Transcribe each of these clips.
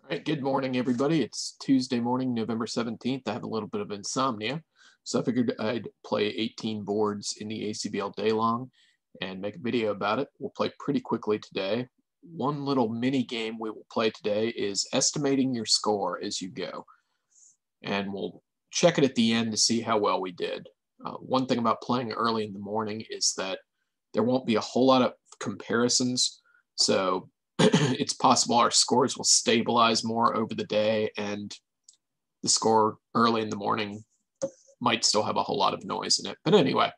All right, good morning, everybody. It's Tuesday morning, November 17th. I have a little bit of insomnia, so I figured I'd play 18 boards in the ACBL day long and make a video about it. We'll play pretty quickly today. One little mini game we will play today is estimating your score as you go, and we'll check it at the end to see how well we did. One thing about playing early in the morning is that there won't be a whole lot of comparisons, so it's possible our scores will stabilize more over the day, and the score early in the morning might still have a whole lot of noise in it. But anyway,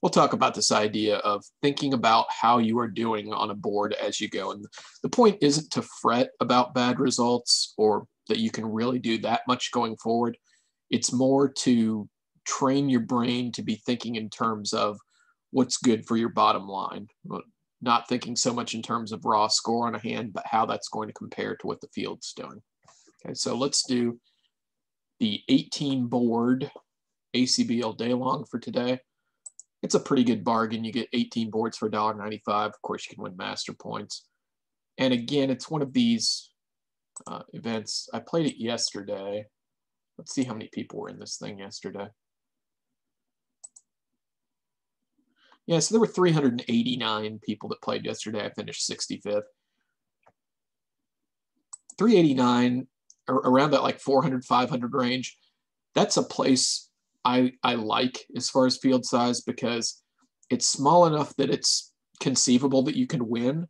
we'll talk about this idea of thinking about how you are doing on a board as you go. And the point isn't to fret about bad results or that you can really do that much going forward. It's more to train your brain to be thinking in terms of what's good for your bottom line. Not thinking so much in terms of raw score on a hand, but how that's going to compare to what the field's doing. Okay, so let's do the 18 board ACBL day long for today. It's a pretty good bargain. You get 18 boards for $1.95. Of course, you can win master points. And again, it's one of these events. I played it yesterday. Let's see how many people were in this thing yesterday. Yeah, so there were 389 people that played yesterday. I finished 65th. 389, around that like 400, 500 range. That's a place I like as far as field size because it's small enough that it's conceivable that you can win,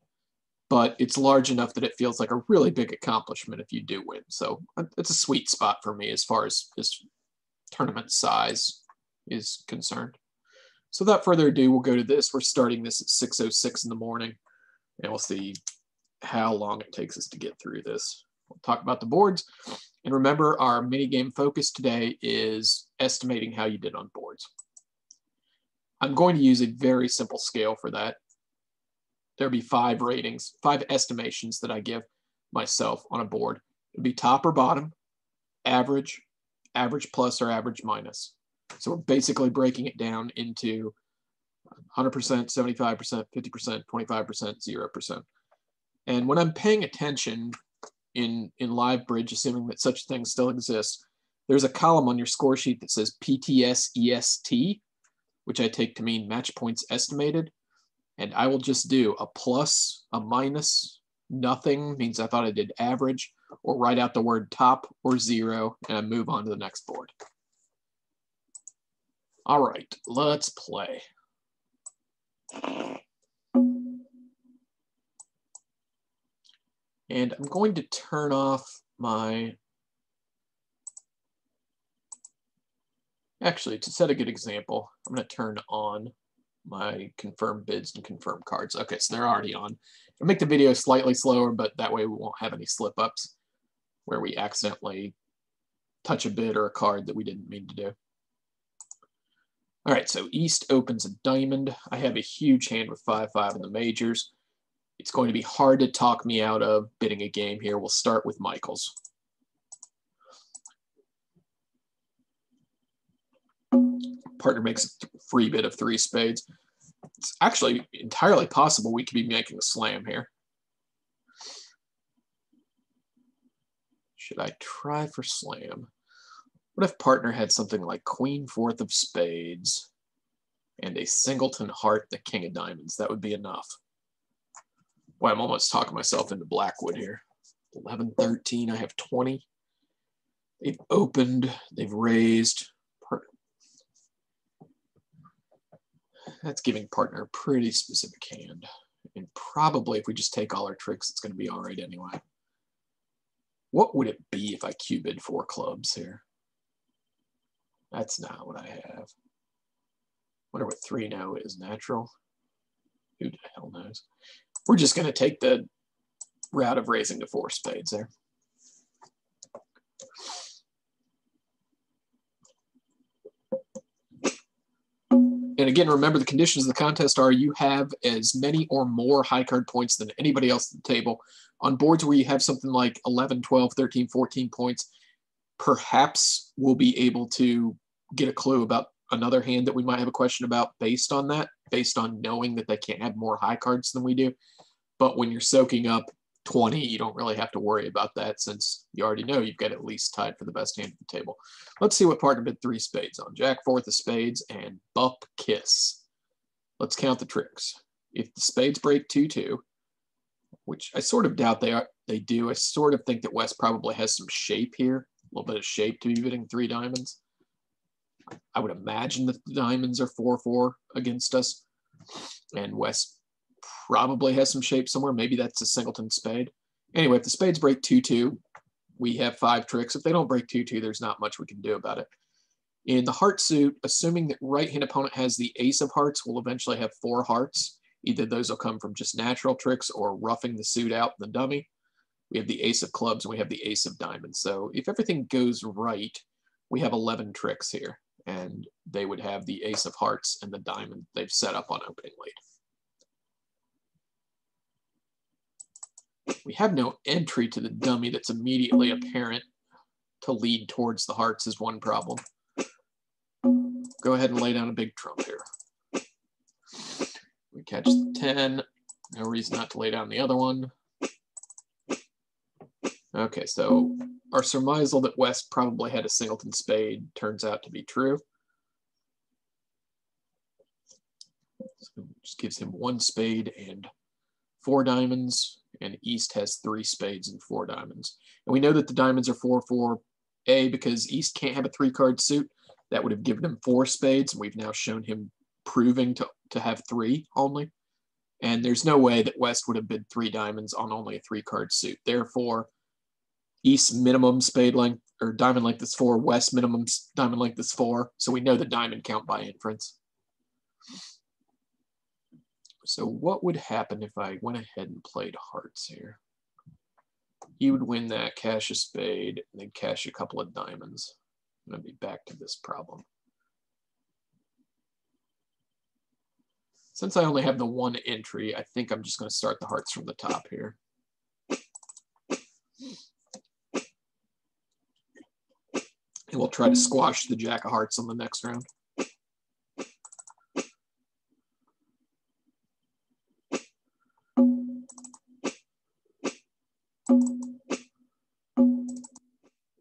but it's large enough that it feels like a really big accomplishment if you do win. So it's a sweet spot for me as far as tournament size is concerned. So without further ado, we'll go to this. We're starting this at 6:06 in the morning, and we'll see how long it takes us to get through this. We'll talk about the boards. And remember, our mini game focus today is estimating how you did on boards. I'm going to use a very simple scale for that. There'll be 5 ratings, 5 estimations that I give myself on a board. It'll be top or bottom, average, average plus, or average minus. So we're basically breaking it down into 100%, 75%, 50%, 25%, 0%. And when I'm paying attention in live bridge, assuming that such things still exist, there's a column on your score sheet that says PTS EST, which I take to mean match points estimated. And I will just do a plus, a minus, nothing means I thought I did average, or write out the word top or 0, and I move on to the next board. All right, let's play. And I'm going to turn off my... Actually, to set a good example, I'm going to turn on my confirm bids and confirm cards. Okay, so they're already on. I'll make the video slightly slower, but that way we won't have any slip-ups where we accidentally touch a bid or a card that we didn't mean to do. All right, so East opens a diamond. I have a huge hand with 5-5 in the majors. It's going to be hard to talk me out of bidding a game here. We'll start with Michael's. Partner makes a free bid of 3 spades. It's actually entirely possible we could be making a slam here. Should I try for slam? What if partner had something like Queen 4th of spades and a singleton heart, the King of diamonds? That would be enough. Boy, I'm almost talking myself into Blackwood here. 11, 13, I have 20. They've opened, they've raised. That's giving partner a pretty specific hand. And probably if we just take all our tricks, it's going to be all right anyway. What would it be if I Q-bid 4 clubs here? That's not what I have. Wonder what 3-0 is. Natural? Who the hell knows? We're just going to take the route of raising to 4 spades there. And again, remember the conditions of the contest are you have as many or more high card points than anybody else at the table. On boards where you have something like 11, 12, 13, 14 points, perhaps we'll be able to get a clue about another hand that we might have a question about based on that, based on knowing that they can't have more high cards than we do. But when you're soaking up 20, you don't really have to worry about that since you already know you've got at least tied for the best hand at the table. Let's see what partner bid 3 spades on. Jack fourth of spades and buck kiss. Let's count the tricks. If the spades break 2-2, which I sort of doubt they do. I sort of think that West probably has some shape here, a little bit of shape to be bidding 3 diamonds. I would imagine that the diamonds are 4-4 against us, and West probably has some shape somewhere. Maybe that's a singleton spade. Anyway, if the spades break 2-2, we have 5 tricks. If they don't break 2-2, there's not much we can do about it. In the heart suit, assuming that right-hand opponent has the ace of hearts, we'll eventually have 4 hearts. Either those will come from just natural tricks or roughing the suit out the dummy. We have the ace of clubs and we have the ace of diamonds. So if everything goes right, we have 11 tricks here, and they would have the ace of hearts and the diamond they've set up on opening lead. We have no entry to the dummy that's immediately apparent to lead towards the hearts is one problem. Go ahead and lay down a big trump here. We catch the 10. No reason not to lay down the other one. Okay, so our surmisal that West probably had a singleton spade turns out to be true. So just gives him 1 spade and 4 diamonds, and East has 3 spades and 4 diamonds. And we know that the diamonds are 4-4-A because East can't have a 3-card suit. That would have given him 4 spades, and we've now shown him proving to have 3 only. And there's no way that West would have bid 3 diamonds on only a 3-card suit. Therefore, East minimum spade length or diamond length is 4, West minimum diamond length is 4. So we know the diamond count by inference. So what would happen if I went ahead and played hearts here? He would win that, cash a spade, and then cash a couple of diamonds. I'm going to be back to this problem. Since I only have the 1 entry, I think I'm just going to start the hearts from the top here. And we'll try to squash the jack of hearts on the next round.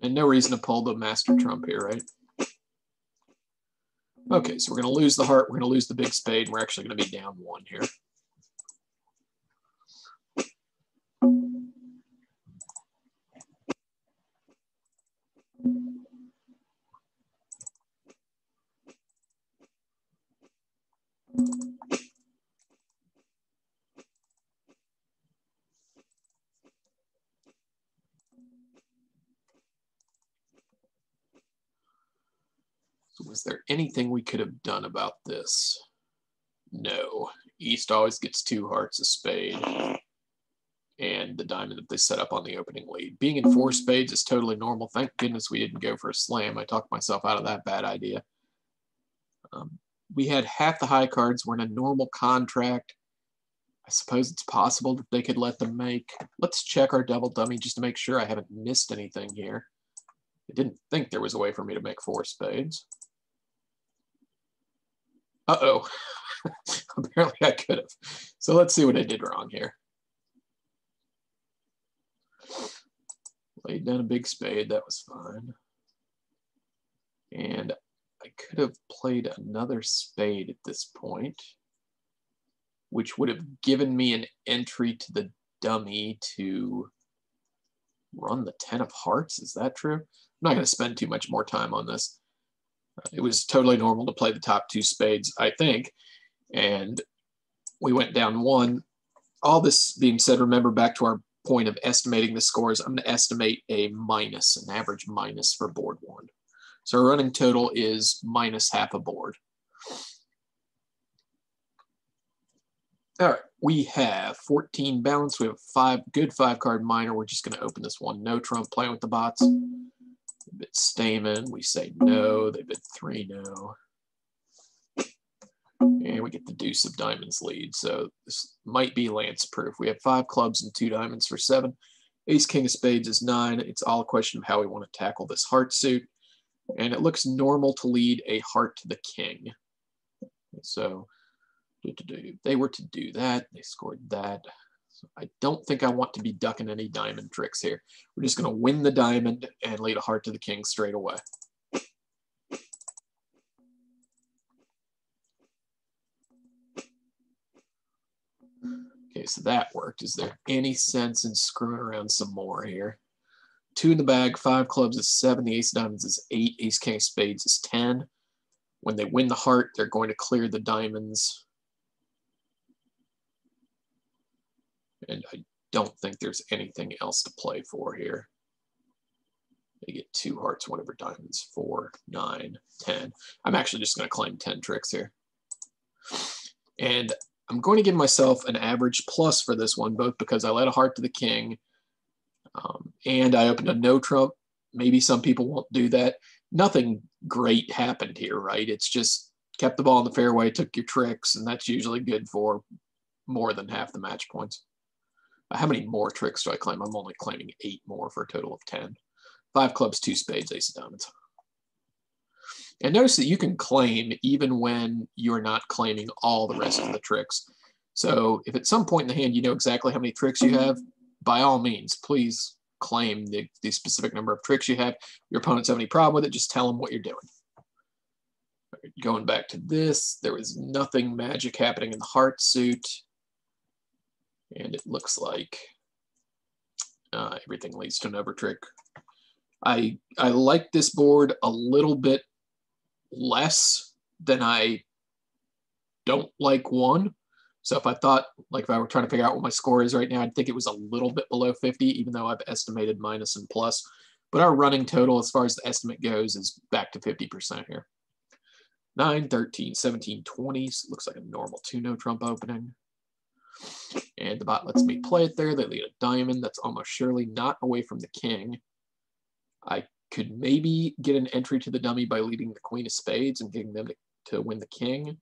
And no reason to pull the master trump here, right? Okay, so we're going to lose the heart, we're going to lose the big spade, and we're actually going to be down 1 here. So was there anything we could have done about this? No. East always gets 2 hearts, a spade, and the diamond that they set up on the opening lead. Being in 4 spades is totally normal. Thank goodness we didn't go for a slam. I talked myself out of that bad idea. We had half the high cards. We're in a normal contract. I suppose it's possible that they could let them make. Let's check our double dummy just to make sure I haven't missed anything here. I didn't think there was a way for me to make 4 spades. Uh-oh. Apparently I could have. So let's see what I did wrong here. Laid down a big spade. That was fine. And I could have played another spade at this point, which would have given me an entry to the dummy to run the 10 of hearts. Is that true? I'm not going to spend too much more time on this. It was totally normal to play the top 2 spades, I think. And we went down 1. All this being said, remember back to our point of estimating the scores, I'm going to estimate a minus, an average minus for board 1. So our running total is minus half a board. All right, we have 14 balance. We have 5 good 5-card minor. We're just going to open this one. No trump, playing with the bots. They bid Stamen. We say no. They bid 3 no. And we get the deuce of diamonds lead. So this might be lance proof. We have 5 clubs and 2 diamonds for 7. Ace king of spades is 9. It's all a question of how we want to tackle this heart suit. And it looks normal to lead a heart to the king. So if they were to do that, they scored that. So I don't think I want to be ducking any diamond tricks here. We're just going to win the diamond and lead a heart to the king straight away. Okay, so that worked. Is there any sense in screwing around some more here? 2 in the bag, 5 clubs is 7, the ace of diamonds is 8, ace king of spades is 10. When they win the heart, they're going to clear the diamonds. And I don't think there's anything else to play for here. They get 2 hearts, whatever diamonds, 4, 9, 10. I'm actually just going to claim 10 tricks here. And I'm going to give myself an average plus for this one, both because I led a heart to the king and I opened a no trump. Maybe some people won't do that. Nothing great happened here, right? It's just kept the ball in the fairway, took your tricks, and that's usually good for more than half the match points. How many more tricks do I claim? I'm only claiming 8 more for a total of 10. 5 clubs, 2 spades, ace of diamonds. And notice that you can claim even when you're not claiming all the rest of the tricks. So if at some point in the hand you know exactly how many tricks you have, by all means, please claim the specific number of tricks you have. Your opponents have any problem with it, just tell them what you're doing. Going back to this, there was nothing magic happening in the heart suit. And it looks like everything leads to an over trick. I like this board a little bit less than I don't like 1. So if I thought, like if I were trying to figure out what my score is right now, I'd think it was a little bit below 50, even though I've estimated minus and plus. But our running total, as far as the estimate goes, is back to 50% here. 9, 13, 17, 20. So looks like a normal 2 no trump opening. And the bot lets me play it there. They lead a diamond. That's almost surely not away from the king. I could maybe get an entry to the dummy by leading the queen of spades and getting them to win the king.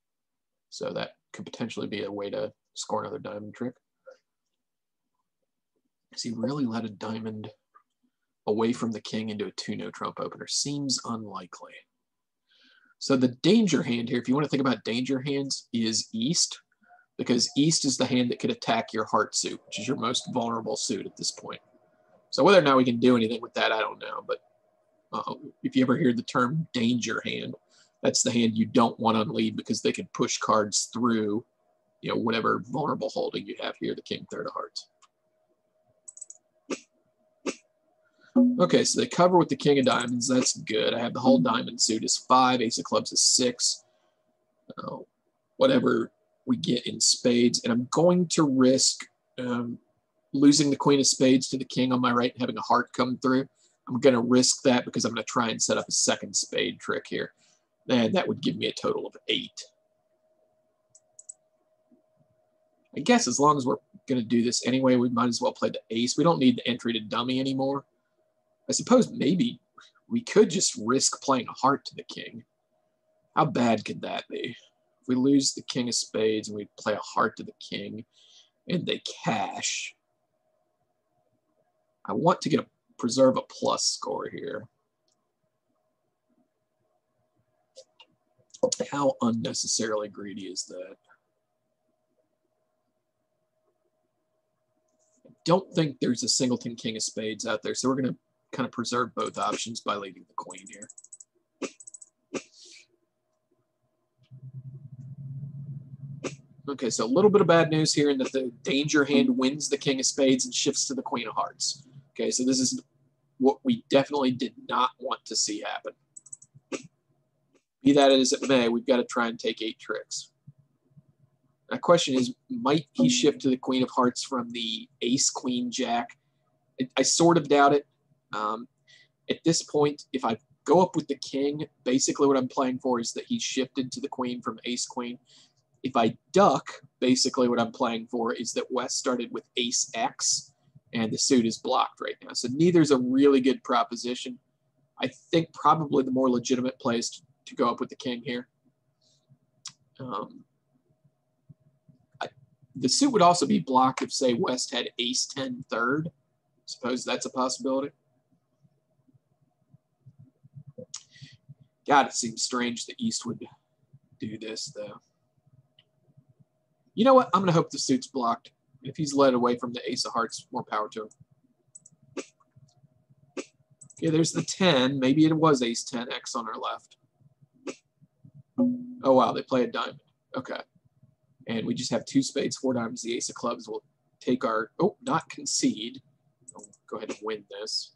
So that could potentially be a way to score another diamond trick. Does he really let a diamond away from the king into a 2 no trump opener? Seems unlikely. So the danger hand here, if you want to think about danger hands, is east, because east is the hand that could attack your heart suit, which is your most vulnerable suit at this point. So whether or not we can do anything with that, I don't know. But if you ever hear the term danger hand, that's the hand you don't want on lead because they can push cards through, whatever vulnerable holding you have here, the king, 3rd of hearts. Okay, so they cover with the king of diamonds. That's good. I have the whole diamond suit is 5, ace of clubs is 6. Whatever we get in spades, and I'm going to risk losing the queen of spades to the king on my right and having a heart come through. I'm going to risk that because I'm going to try and set up a second spade trick here. And that would give me a total of 8. I guess as long as we're going to do this anyway, we might as well play the ace. We don't need the entry to dummy anymore. I suppose maybe we could just risk playing a heart to the king. How bad could that be? If we lose the king of spades and we play a heart to the king and they cash, I want to preserve a plus score here. How unnecessarily greedy is that? I don't think there's a singleton king of spades out there, so we're going to kind of preserve both options by leading the queen here. Okay, so a little bit of bad news here in that the danger hand wins the king of spades and shifts to the queen of hearts. Okay, so this is what we definitely did not want to see happen. Be that as it may, we've got to try and take 8 tricks. My question is, might he shift to the queen of hearts from the ace, queen, jack? I sort of doubt it. At this point, if I go up with the king, basically what I'm playing for is that he shifted to the queen from ace, queen. If I duck, basically what I'm playing for is that West started with ace X and the suit is blocked right now. So neither's a really good proposition. I think probably the more legitimate play is to go up with the king here. The suit would also be blocked if, say, West had ace 10 third. Suppose that's a possibility. God, it seems strange that East would do this, though. You know what? I'm going to hope the suit's blocked. If he's led away from the ace of hearts, more power to him. Okay, there's the 10. Maybe it was ace 10x on our left. Oh, wow, they play a diamond. Okay. And we just have 2 spades, 4 diamonds. The ace of clubs will take our, oh, not concede. I'll go ahead and win this.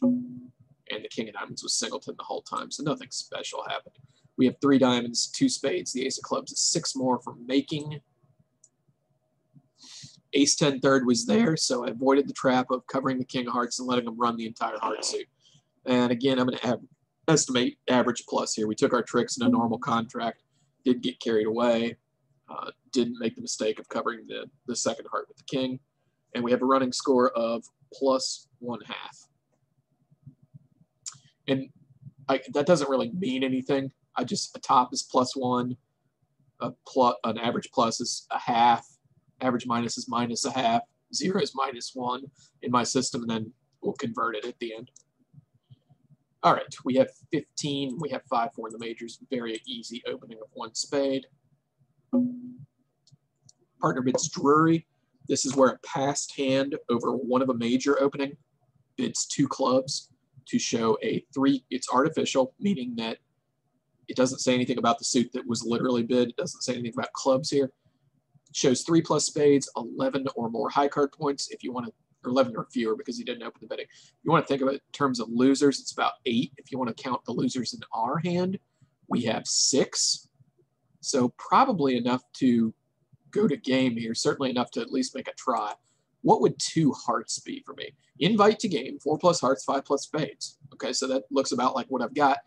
And the king of diamonds was singleton the whole time, so nothing special happened. We have 3 diamonds, 2 spades. The ace of clubs is 6 more for making. Ace 10 third was there, so I avoided the trap of covering the king of hearts and letting him run the entire heart suit. And again, I'm going to estimate average plus here. We took our tricks in a normal contract, did get carried away, didn't make the mistake of covering the second heart with the king, and we have a running score of plus 1/2. And that doesn't really mean anything. A top is +1, an average plus is 1/2, average minus is -1/2, 0 is -1 in my system, and then we'll convert it at the end. All right, we have 15. We have 5-4 in the majors. Very easy opening of 1 spade. Partner bids Drury. This is where a passed hand over one of a major opening bids 2 clubs to show a 3. It's artificial, meaning that it doesn't say anything about the suit that was literally bid. It doesn't say anything about clubs here. It shows 3+ spades, 11 or more high card points if you want to, or 11 or fewer because he didn't open the bidding. If you want to think of it in terms of losers, it's about 8. If you want to count the losers in our hand, we have 6. So probably enough to go to game here, certainly enough to at least make a try. What would 2 hearts be for me? Invite to game, 4+ hearts, 5+ spades. Okay, so that looks about like what I've got.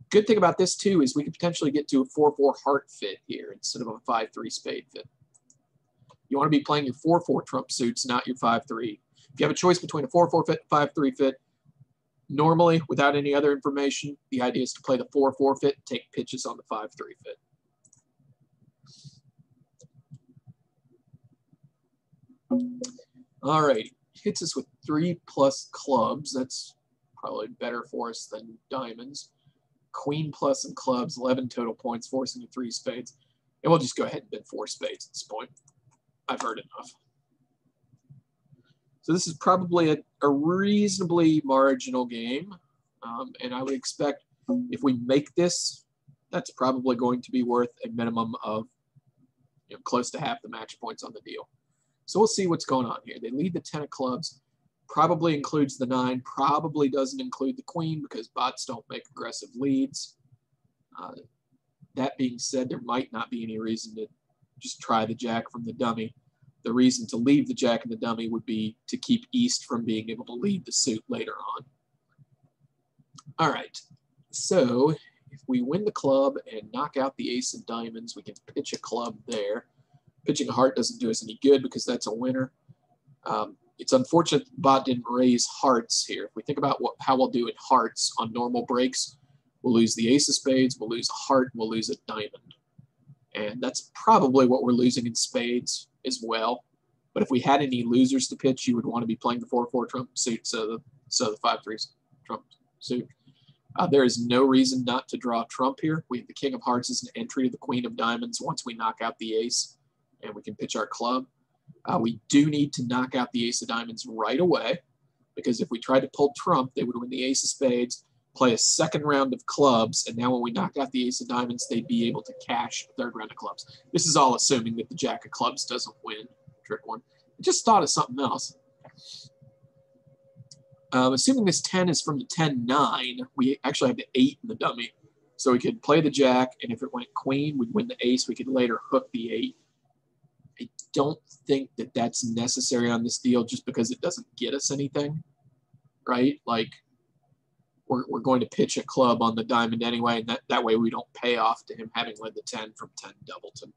Good thing about this too is we could potentially get to a 4-4 heart fit here instead of a 5-3 spade fit. You want to be playing your 4-4 trump suits, not your 5-3. If you have a choice between a 4-4 fit and 5-3 fit, normally, without any other information, the idea is to play the 4-4 fit and take pitches on the 5-3 fit. All right, hits us with 3+ clubs. That's probably better for us than diamonds. Queen plus and clubs, 11 total points, forcing the 3 spades. And we'll just go ahead and bid 4 spades at this point. I've heard enough. So this is probably a reasonably marginal game. And I would expect if we make this, that's probably going to be worth a minimum of close to half the match points on the deal. So we'll see what's going on here. They lead the 10 of clubs, probably includes the 9, probably doesn't include the queen because bots don't make aggressive leads. That being said, there might not be any reason to just try the jack from the dummy. The reason to leave the jack in the dummy would be to keep East from being able to lead the suit later on. All right, so if we win the club and knock out the ace of diamonds, we can pitch a club there. Pitching a heart doesn't do us any good because that's a winner. It's unfortunate the bot didn't raise hearts here. If we think about how we'll do in hearts on normal breaks, we'll lose the ace of spades, we'll lose a heart, we'll lose a diamond. And that's probably what we're losing in spades as well. But if we had any losers to pitch, you would want to be playing the 4-4 trump suit, so the 5-3 trump suit. There is no reason not to draw trump here. We have the king of hearts as an entry to the queen of diamonds once we knock out the ace, and we can pitch our club. We do need to knock out the ace of diamonds right away, because if we tried to pull trump, they would win the ace of spades, play a second round of clubs, and now when we knock out the ace of diamonds, they'd be able to cash a third round of clubs. This is all assuming that the jack of clubs doesn't win trick 1. I just thought of something else. Assuming this 10 is from the 10-9, we actually have the 8 in the dummy. So we could play the jack, and if it went queen, we'd win the ace. We could later hook the 8. I don't think that that's necessary on this deal just because it doesn't get us anything, right? Like, we're going to pitch a club on the diamond anyway, and that way we don't pay off to him having led the 10 from 10 doubleton.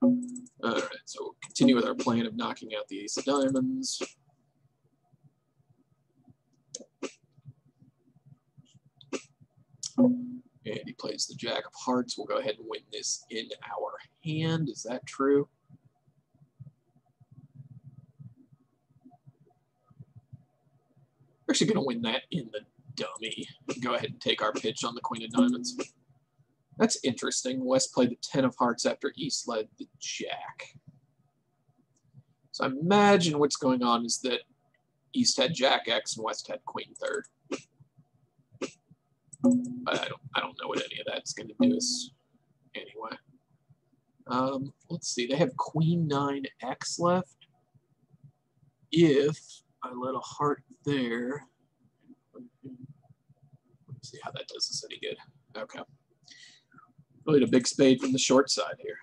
All right, so we'll continue with our plan of knocking out the ace of diamonds. And he plays the jack of hearts. We'll go ahead and win this in our hand. Is that true? We're actually going to win that in the dummy. Go ahead and take our pitch on the queen of diamonds. That's interesting. West played the 10 of hearts after East led the Jack. So I imagine what's going on is that East had Jack X and West had Queen third. But I don't know what any of that's going to do us anyway. Let's see. They have Queen 9X left. If I let a heart there, let's see how that does us any good. Okay. Really a big spade from the short side here.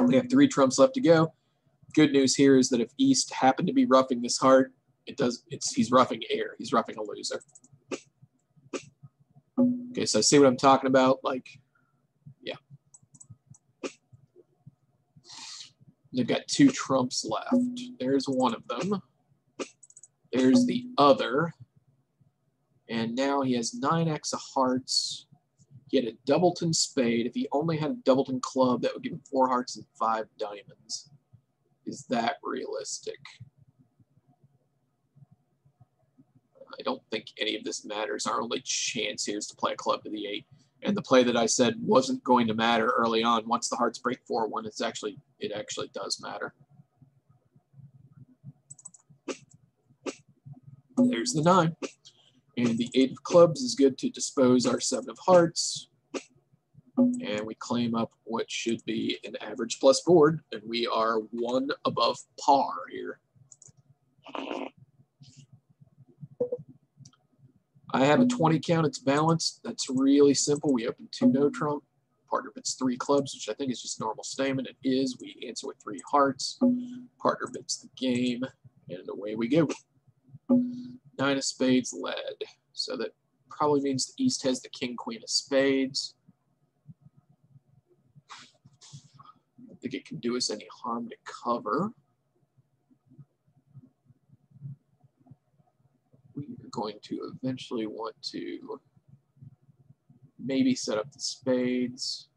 We have 3 trumps left to go. Good news here is that if East happened to be roughing this heart, he's roughing air. He's roughing a loser. Okay, so see what I'm talking about? Like, yeah. They've got 2 trumps left. There's one of them. There's the other. And now he has 9x of hearts. He had a doubleton spade. If he only had a doubleton club, that would give him 4 hearts and 5 diamonds. Is that realistic? I don't think any of this matters. Our only chance here is to play a club to the 8. And the play that I said wasn't going to matter early on, once the hearts break 4-1, it actually does matter. There's the 9. And the 8 of clubs is good to dispose our 7 of hearts. And we claim up what should be an average plus board. And we are 1 above par here. I have a 20 count. It's balanced. That's really simple. We open 2 no trump. Partner bids 3 clubs, which I think is just normal statement. It is. We answer with 3 hearts. Partner bids the game. And away we go. 9 of spades led. So that probably means the East has the king, queen of spades. I don't think it can do us any harm to cover. We're going to eventually want to maybe set up the spades.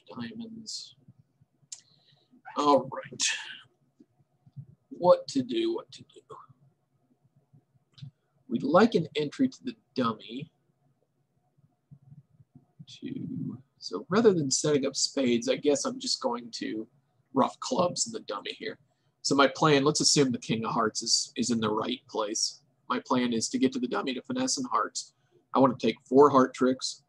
Diamonds. All right. What to do, what to do. We'd like an entry to the dummy. So rather than setting up spades, I guess I'm just going to rough clubs in the dummy here. So my plan, let's assume the king of hearts is in the right place. My plan is to get to the dummy to finesse in hearts. I want to take 4 heart tricks.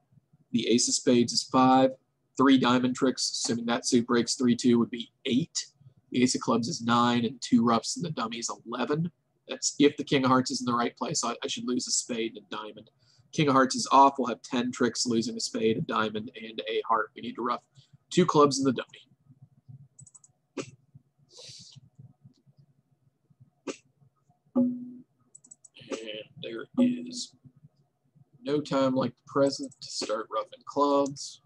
The ace of spades is 5. 3 diamond tricks, assuming that suit breaks 3-2, would be 8. The ace of clubs is 9, and 2 roughs in the dummy is 11. That's if the king of hearts is in the right place. I should lose a spade and a diamond. King of hearts is off. We'll have 10 tricks, losing a spade, a diamond, and a heart. We need to rough 2 clubs in the dummy. And there is no time like the present to start roughing clubs.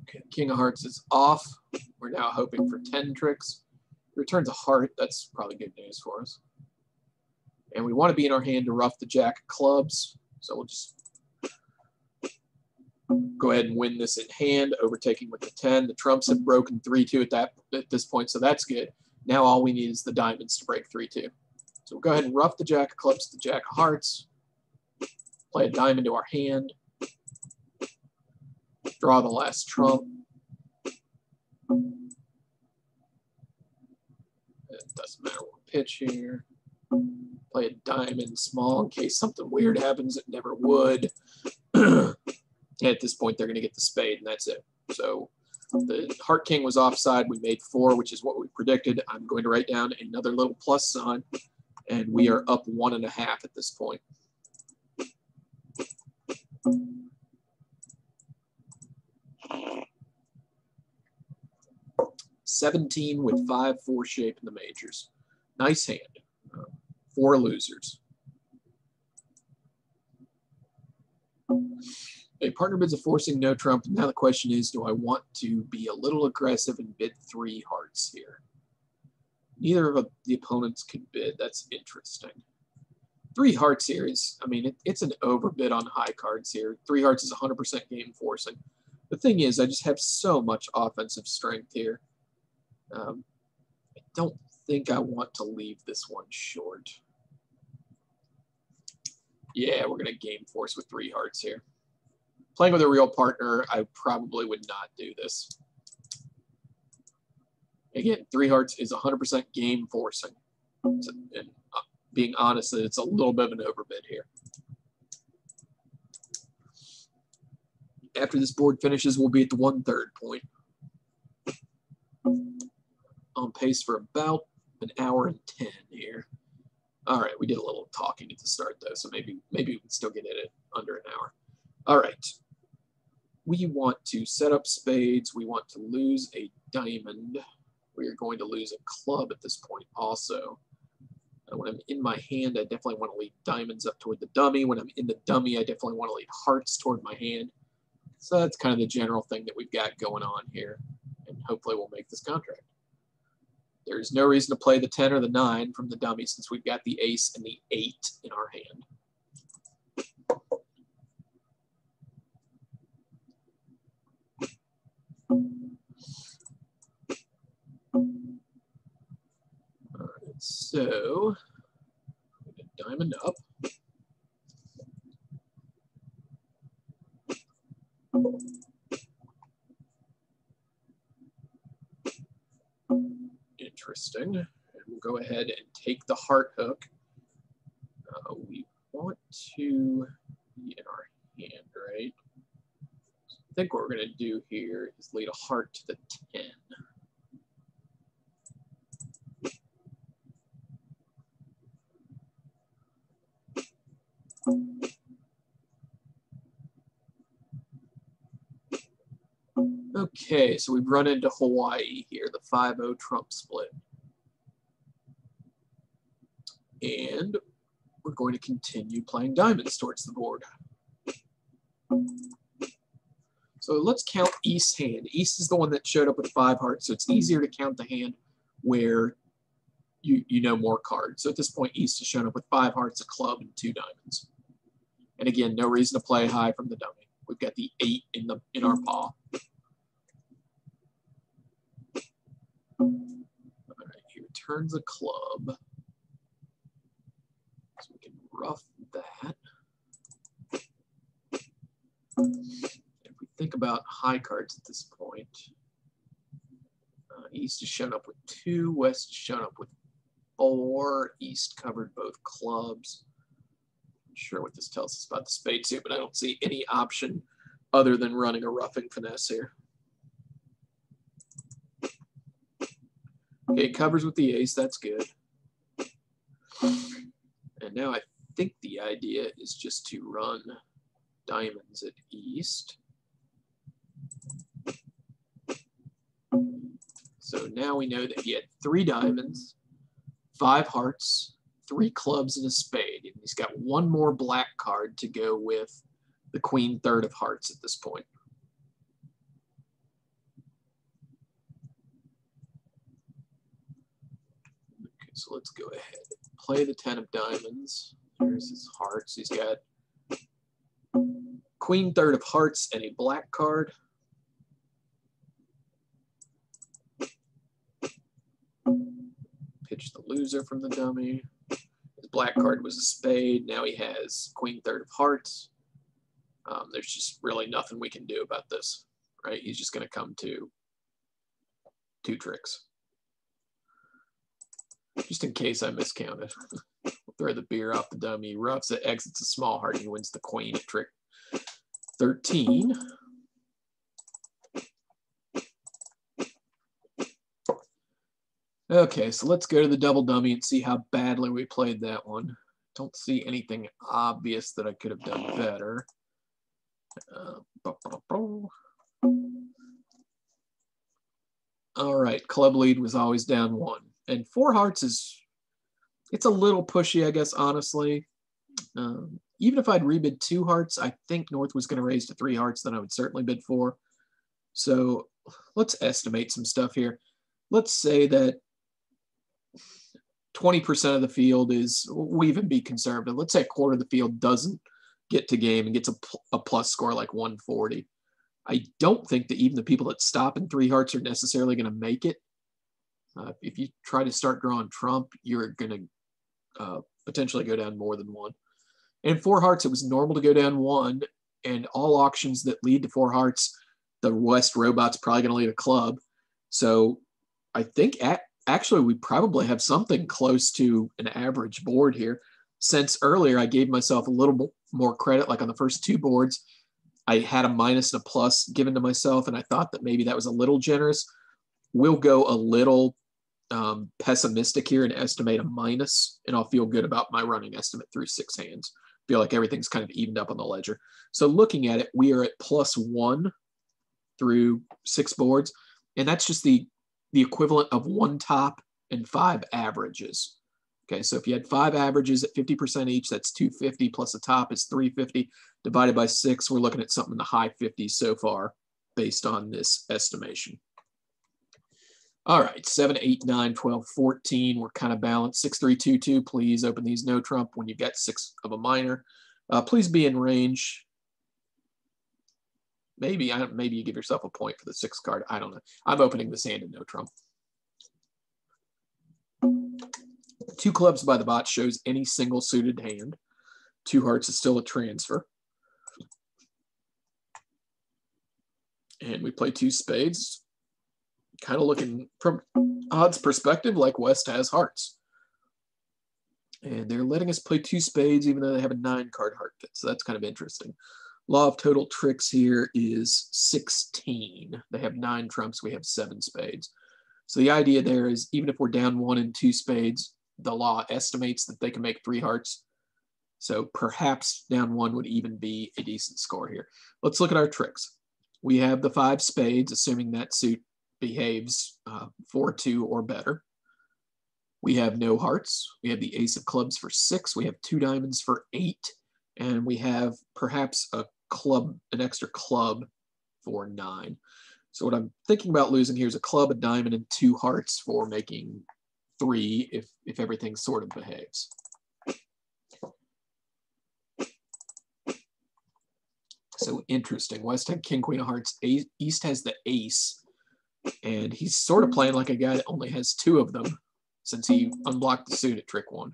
Okay, king of hearts is off. We're now hoping for 10 tricks. Returns a heart. That's probably good news for us. And we want to be in our hand to rough the jack of clubs. So we'll just go ahead and win this in hand, overtaking with the 10. The trumps have broken 3-2 at this point, so that's good. Now all we need is the diamonds to break 3-2. So we'll go ahead and rough the jack of clubs to the jack of hearts. Play a diamond to our hand. Draw the last trump. It doesn't matter what pitch here. Play a diamond small in case something weird happens. It never would. At this point, they're going to get the spade, and that's it. So the heart king was offside. We made 4, which is what we predicted. I'm going to write down another little plus sign, and we are up 1.5 at this point. $17 with 5-4 shape in the majors. Nice hand. 4 losers. A partner bids a forcing no trump. Now the question is, do I want to be a little aggressive and bid 3 hearts here? Neither of the opponents could bid. That's interesting. 3 hearts here is, I mean, it's an overbid on high cards here. 3 hearts is 100% game forcing. The thing is, I just have so much offensive strength here. I don't think I want to leave this one short. Yeah, we're going to game force with 3 hearts here. Playing with a real partner, I probably would not do this. Again, 3 hearts is 100% game forcing. And being honest, it's a little bit of an overbid here. After this board finishes, we'll be at the 1/3 point. On pace for about an hour and 10 here. All right, we did a little talking at the start though, so maybe we can still get it at under an hour. All right, we want to set up spades. We want to lose a diamond. We are going to lose a club at this point also. When I'm in my hand, I definitely want to lead diamonds up toward the dummy. When I'm in the dummy, I definitely want to lead hearts toward my hand. So that's kind of the general thing that we've got going on here, and hopefully we'll make this contract. There's no reason to play the 10 or the 9 from the dummy since we've got the ace and the 8 in our hand. All right, so diamond up. Interesting. And we'll go ahead and take the heart hook. We want to be in our hand, right? So I think what we're going to do here is lead a heart to the 10. Okay, so we've run into Hawaii here, the 5-0 trump split. And we're going to continue playing diamonds towards the board. So let's count East's hand. East is the one that showed up with 5 hearts, so it's easier to count the hand where you know more cards. So at this point, East has shown up with 5 hearts, a club, and 2 diamonds. And again, no reason to play high from the dummy. We've got the 8 in our paw. All right, he returns a club. So we can rough that. If we think about high cards at this point, East has shown up with 2, West has shown up with 4, East covered both clubs. Not sure what this tells us about the spades here, but I don't see any option other than running a roughing finesse here. Okay, covers with the ace, that's good. And now I think the idea is just to run diamonds at East. So now we know that he had 3 diamonds, 5 hearts, 3 clubs, and a spade. And he's got 1 more black card to go with the queen 3rd of hearts at this point. Okay, so let's go ahead and play the 10 of diamonds. Here's his hearts. He's got queen 3rd of hearts and a black card. Pitch the loser from the dummy. His black card was a spade. Now he has queen 3rd of hearts. There's just really nothing we can do about this, right? He's just going to come to 2 tricks. Just in case I miscounted. We'll throw the beer off the dummy. He roughs it, exits a small heart, and he wins the queen at trick 13. Okay, so let's go to the double dummy and see how badly we played that one. Don't see anything obvious that I could have done better. All right, club lead was always down 1. And 4 hearts is, it's a little pushy, I guess, honestly. Even if I'd rebid 2 hearts, I think North was going to raise to 3 hearts, then I would certainly bid 4. So let's estimate some stuff here. Let's say that 20% of the field is, we'll even be conservative. Let's say a quarter of the field doesn't get to game and gets a plus score like 140. I don't think that even the people that stop in 3 hearts are necessarily going to make it. If you try to start drawing trump, you're going to potentially go down more than 1. And in 4 hearts, it was normal to go down 1, and all auctions that lead to 4 hearts, the West robot's probably going to lead a club. So I think actually we probably have something close to an average board here. Since earlier I gave myself a little more credit, like on the first 2 boards, I had a minus and a plus given to myself, and I thought that maybe that was a little generous. We'll go a little pessimistic here and estimate a minus, and I'll feel good about my running estimate through 6 hands. Feel like everything's kind of evened up on the ledger. So looking at it, we are at +1 through 6 boards, and that's just the equivalent of 1 top and 5 averages. Okay, so if you had 5 averages at 50% each, that's 250 plus a top is 350 divided by 6. We're looking at something in the high 50s so far based on this estimation. All right, 7, 8, 9, 12, 14. We're kind of balanced. 6, 3, 2, 2. Please open these no trump when you get 6 of a minor. Please be in range. Maybe you give yourself a point for the 6th card. I don't know. I'm opening this hand in no trump. 2 clubs by the bot shows any single suited hand. 2 hearts is still a transfer. And we play 2 spades. Kind of looking from odds perspective like West has hearts. And they're letting us play 2 spades even though they have a 9-card heart fit. So that's kind of interesting. Law of total tricks here is 16. They have 9 trumps. We have 7 spades. So the idea there is even if we're down 1 and 2 spades, the law estimates that they can make 3 hearts. So perhaps down 1 would even be a decent score here. Let's look at our tricks. We have the 5 spades, assuming that suit behaves 4-2 or better. We have no hearts. We have the ace of clubs for 6. We have 2 diamonds for 8. And we have perhaps an extra club for 9. So what I'm thinking about losing here is a club, a diamond, and 2 hearts for making 3 if everything sort of behaves. So interesting. West had king, queen of hearts. East has the ace. And he's sort of playing like a guy that only has 2 of them since he unblocked the suit at trick 1.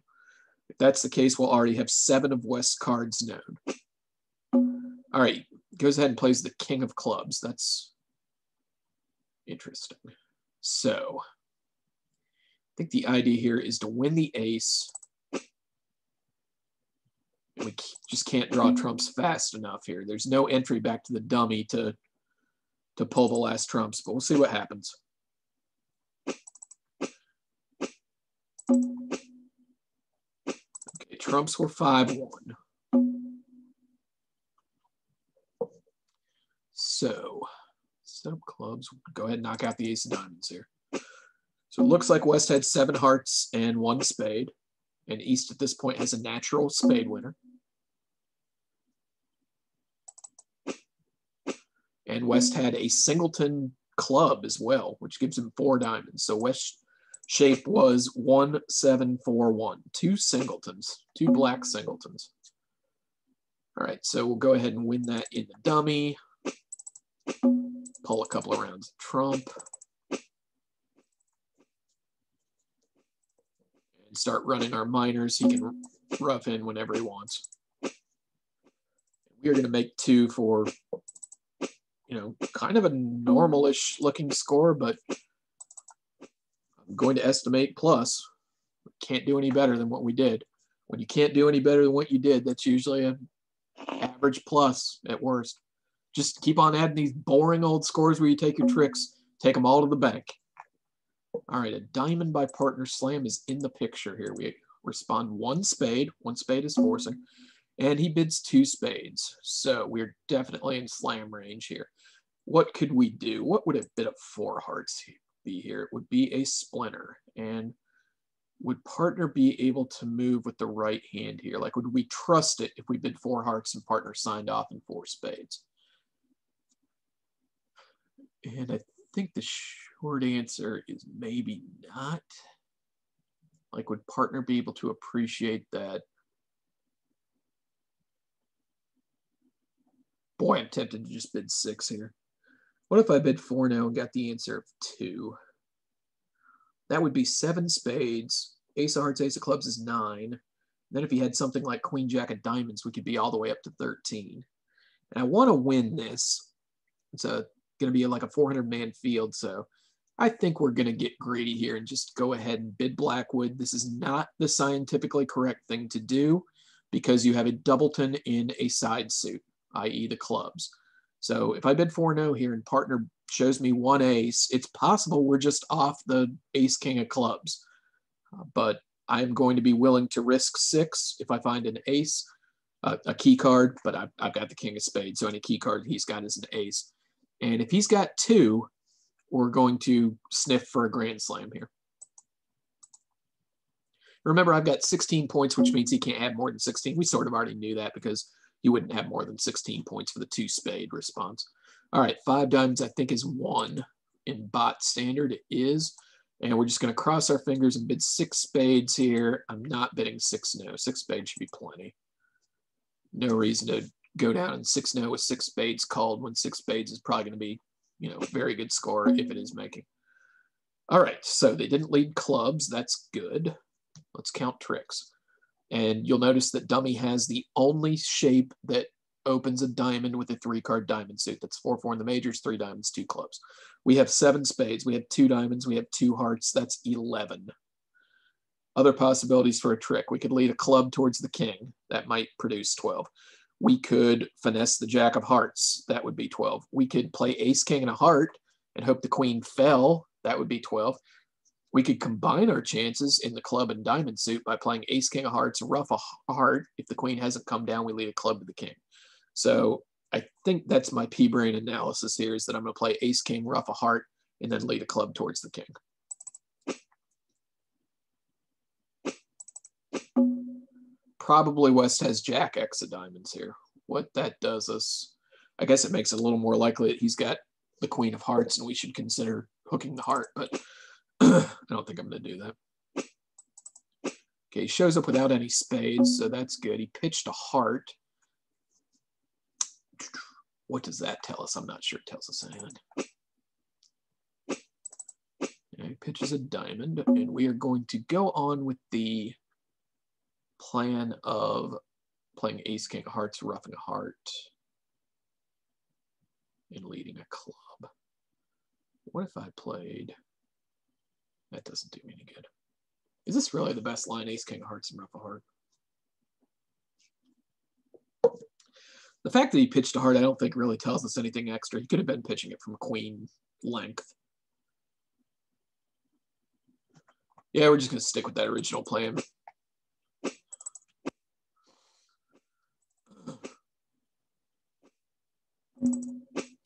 If that's the case, we'll already have 7 of West's cards known. All right, goes ahead and plays the king of clubs. That's interesting. So I think the idea here is to win the ace. We just can't draw trumps fast enough here. There's no entry back to the dummy to pull the last trumps, but we'll see what happens. Okay, trumps were 5-1. So, set up clubs. Go ahead and knock out the ace of diamonds here. So it looks like West had 7 hearts and 1 spade, and East at this point has a natural spade winner. And West had a singleton club as well, which gives him 4 diamonds. So West's shape was 1, 7, 4, 1. 2 singletons, 2 black singletons. All right, so we'll go ahead and win that in the dummy. Pull a couple of rounds of trump. And start running our minors. He can rough in whenever he wants. We are going to make 2 for, kind of a normal-ish looking score, but I'm going to estimate plus. Can't do any better than what we did. When you can't do any better than what you did, that's usually an average plus at worst. Just keep on adding these boring old scores where you take your tricks, take them all to the bank. All right, a diamond by partner slam is in the picture here. We respond 1 spade. 1 spade is forcing. And he bids 2 spades. So we're definitely in slam range here. What could we do? What would a bid of 4 hearts be here? It would be a splinter. And would partner be able to move with the right hand here? Like, would we trust it if we bid 4 hearts and partner signed off in 4 spades? And I think the short answer is maybe not. Like, would partner be able to appreciate that? Boy, I'm tempted to just bid 6 here. What if I bid 4 now and got the answer of 2? That would be 7 spades. Ace of hearts, ace of clubs is 9. Then if he had something like queen, jack of diamonds, we could be all the way up to 13. And I want to win this. It's going to be like a 400-man field, so I think we're going to get greedy here and just go ahead and bid Blackwood. This is not the scientifically correct thing to do because you have a doubleton in a side suit, i.e. the clubs. So if I bid 4-0 here and partner shows me 1 ace, it's possible we're just off the ace king of clubs. But I'm going to be willing to risk 6 if I find an ace, a key card, but I've got the king of spades, so any key card he's got is an ace. And if he's got 2, we're going to sniff for a grand slam here. Remember, I've got 16 points, which means he can't have more than 16. We sort of already knew that because he wouldn't have more than 16 points for the 2 spade response. All right, 5 diamonds I think is 1 in bot standard. It is. And we're just going to cross our fingers and bid 6 spades here. I'm not bidding 6-0. 6 spades should be plenty. No reason to go down in 6-0 with 6 spades called when 6 spades is probably going to be, you know, very good score if it is making. All right, so they didn't lead clubs. That's good. Let's count tricks. And you'll notice that dummy has the only shape that opens a diamond with a 3-card diamond suit. That's 4-4 in the majors, 3 diamonds, 2 clubs. We have 7 spades. We have 2 diamonds. We have 2 hearts. That's 11. Other possibilities for a trick. We could lead a club towards the king. That might produce 12. We could finesse the jack of hearts. That would be 12. We could play ace, king, and a heart and hope the queen fell. That would be 12. We could combine our chances in the club and diamond suit by playing ace, king of hearts, ruff a heart. If the queen hasn't come down, we lead a club to the king. So I think that's my P-brain analysis here, is that I'm going to play ace, king, ruff a heart, and then lead a club towards the king. Probably West has jack X of diamonds here. What that does is, I guess it makes it a little more likely that he's got the queen of hearts and we should consider hooking the heart, but I don't think I'm going to do that. Okay, he shows up without any spades, so that's good. He pitched a heart. What does that tell us? I'm not sure it tells us anything. Yeah, he pitches a diamond, and we are going to go on with the plan of playing ace, king of hearts, roughing a heart, and leading a club. What if I played... That doesn't do me any good. Is this really the best line, ace, king of hearts, and rough a heart? The fact that he pitched a heart, I don't think really tells us anything extra. He could have been pitching it from queen length. Yeah, we're just going to stick with that original plan.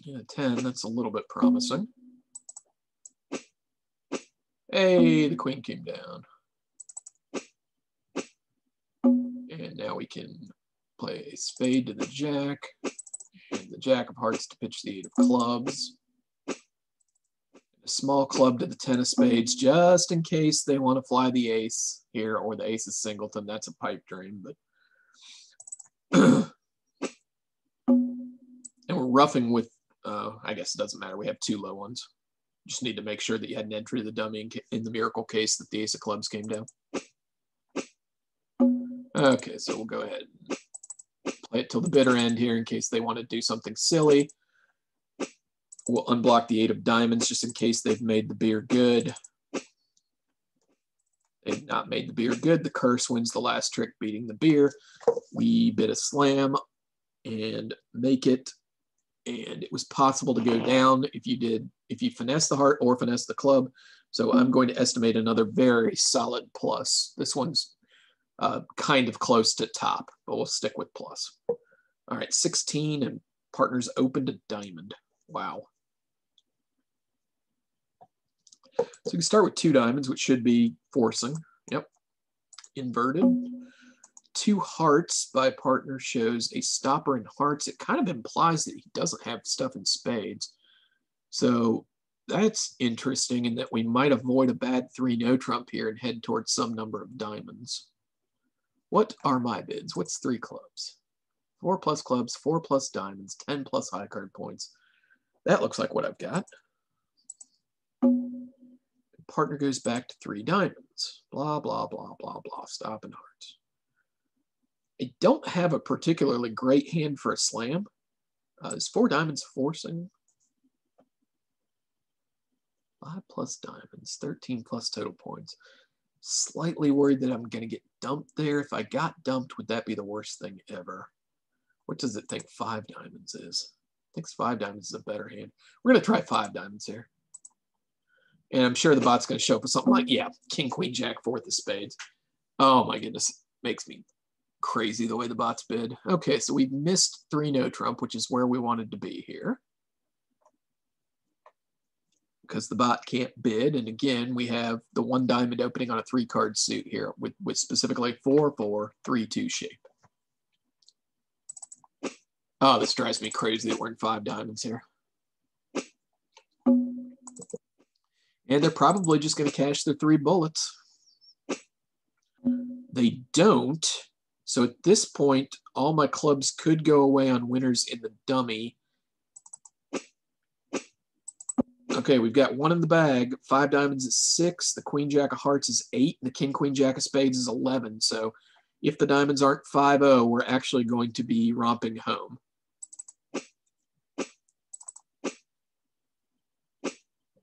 Yeah, 10, that's a little bit promising. Hey, the queen came down. And now we can play a spade to the jack, and the jack of hearts to pitch the 8 of clubs. A small club to the 10 of spades, just in case they want to fly the ace here, or the ace is singleton. That's a pipe dream, but... And we're roughing with, I guess it doesn't matter. We have 2 low ones. Just need to make sure that you had an entry to the dummy in the miracle case that the ace of clubs came down. Okay, so we'll go ahead and play it till the bitter end here in case they want to do something silly. We'll unblock the 8 of diamonds just in case they've made the beer good. They've not made the beer good. The curse wins the last trick, beating the beer. We bid a slam and make it. And it was possible to go down if you finesse the heart or finesse the club. So I'm going to estimate another very solid plus. This one's kind of close to top, but we'll stick with plus. All right, 16, and partners opened a diamond. Wow. So we can start with 2 diamonds, which should be forcing. Yep. Inverted. 2 hearts by partner shows a stopper in hearts. It kind of implies that he doesn't have stuff in spades. So That's interesting in that we might avoid a bad 3-no trump here and head towards some number of diamonds. What are my bids? What's 3 clubs? 4 plus clubs, 4 plus diamonds, 10 plus high card points. That looks like what I've got. Partner goes back to 3 diamonds. Blah, blah, blah, blah, blah. Stop and hearts. I don't have a particularly great hand for a slam. Is 4 diamonds forcing? 5 plus diamonds, 13 plus total points. Slightly worried that I'm going to get dumped there. If I got dumped, would that be the worst thing ever? What does it think 5 diamonds is? It thinks 5 diamonds is a better hand. We're going to try 5 diamonds here. And I'm sure the bot's going to show up with something like, yeah, king, queen, jack, 4th of spades. Oh my goodness, makes me crazy the way the bot's bid. Okay, so we've missed 3-no trump, which is where we wanted to be here. Because the bot can't bid. And again, we have the 1 diamond opening on a 3-card suit here with specifically 4-4, 3-2 shape. Oh, this drives me crazy that we're in 5 diamonds here. And they're probably just going to cash their 3 bullets. They don't. So at this point, all my clubs could go away on winners in the dummy. Okay, we've got 1 in the bag. 5 diamonds is 6. The queen jack of hearts is 8. And the king queen jack of spades is 11. So if the diamonds aren't 5-0, we're actually going to be romping home.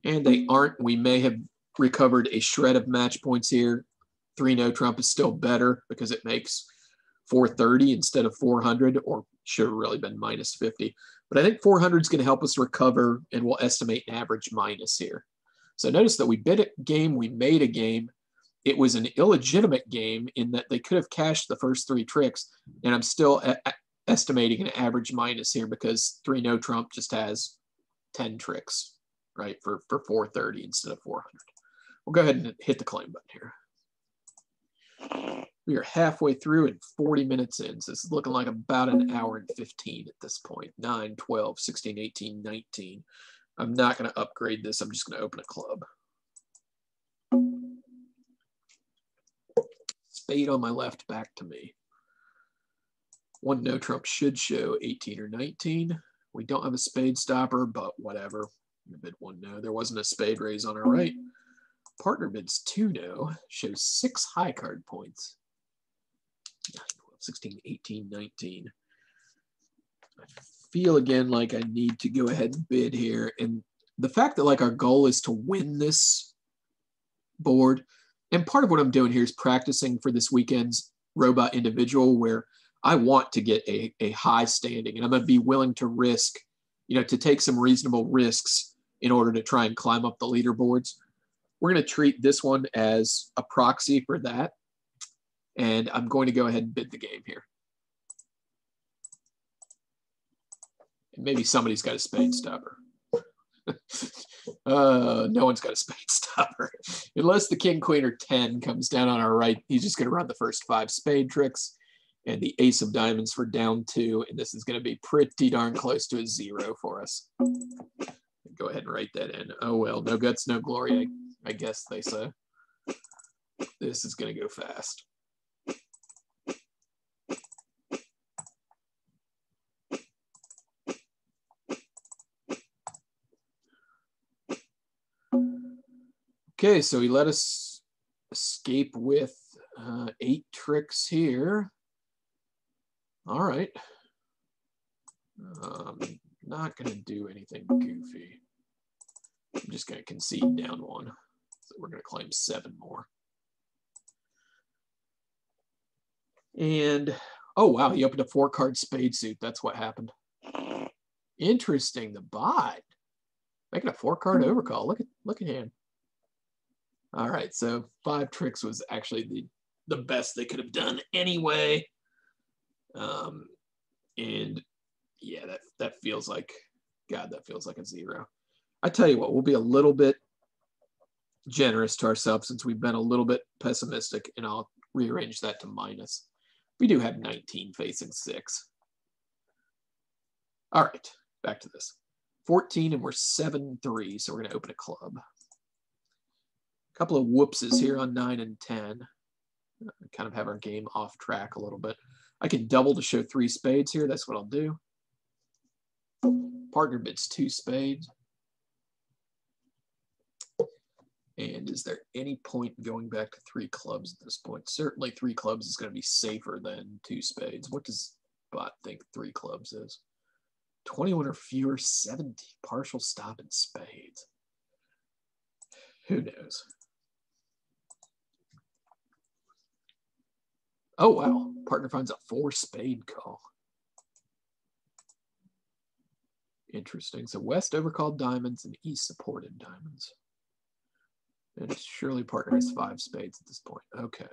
And they aren't. We may have recovered a shred of match points here. 3-no trump is still better because it makes 430 instead of 400, or should have really been minus 50. But I think 400 is going to help us recover, and we'll estimate an average minus here. So notice that we bid a game, we made a game. It was an illegitimate game in that they could have cashed the first 3 tricks, and I'm still estimating an average minus here because 3-no trump just has 10 tricks, right, for 430 instead of 400. We'll go ahead and hit the claim button here. We are halfway through and 40 minutes in. So this is looking like about an hour and 15 at this point. 9, 12, 16, 18, 19. I'm not going to upgrade this. I'm just going to open a club. Spade on my left, back to me. 1 no trump should show 18 or 19. We don't have a spade stopper, but whatever. We bid 1 no. There wasn't a spade raise on our right. Partner bids 2 no, shows 6 high card points. 9, 12, 16, 18, 19. I feel again like I need to go ahead and bid here. And the fact that like our goal is to win this board, and part of what I'm doing here is practicing for this weekend's robot individual where I want to get a high standing, and I'm going to be willing to risk, to take some reasonable risks in order to try and climb up the leaderboards. We're going to treat this one as a proxy for that. And I'm going to go ahead and bid the game here. And maybe somebody's got a spade stopper. No one's got a spade stopper. Unless the king, queen, or 10 comes down on our right, he's just going to run the first 5 spade tricks and the ace of diamonds for down 2. And this is going to be pretty darn close to a 0 for us. Go ahead and write that in. Oh, well, no guts, no glory, I guess they say. This is going to go fast. Okay, so he let us escape with 8 tricks here. All right. Not going to do anything goofy. I'm just going to concede down 1. So we're going to claim 7 more. And, oh, wow, he opened a 4-card spade suit. That's what happened. Interesting, the bot. Making a 4-card overcall. Look at him. All right, so 5 tricks was actually the best they could have done anyway. And yeah, that feels like, God, that feels like a 0. I tell you what, we'll be a little bit generous to ourselves since we've been a little bit pessimistic, and I'll rearrange that to minus. We do have 19 facing 6. All right, back to this. 14 and we're 7-3, so we're going to open a club. A couple of whoopses here on 9 and 10. Kind of have our game off track a little bit. I can double to show 3 spades here. That's what I'll do. Partner bids 2 spades. And is there any point in going back to 3 clubs at this point? Certainly 3 clubs is going to be safer than 2 spades. What does Bot think 3 clubs is? 21 or fewer, 70. Partial stop in spades. Who knows? Oh, wow. Partner finds a 4 spade call. Interesting. So West overcalled diamonds and East supported diamonds. And surely partner has 5 spades at this point. Okay.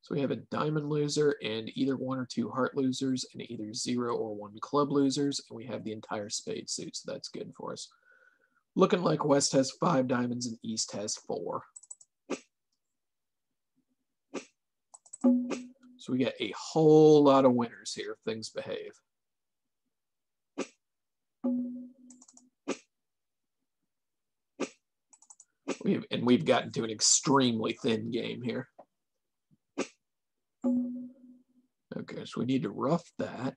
So we have a diamond loser and either 1 or 2 heart losers and either 0 or 1 club losers. And we have the entire spade suit, so that's good for us. Looking like West has 5 diamonds and East has 4. So we get a whole lot of winners here if things behave. We've gotten to an extremely thin game here. Okay, so we need to rough that.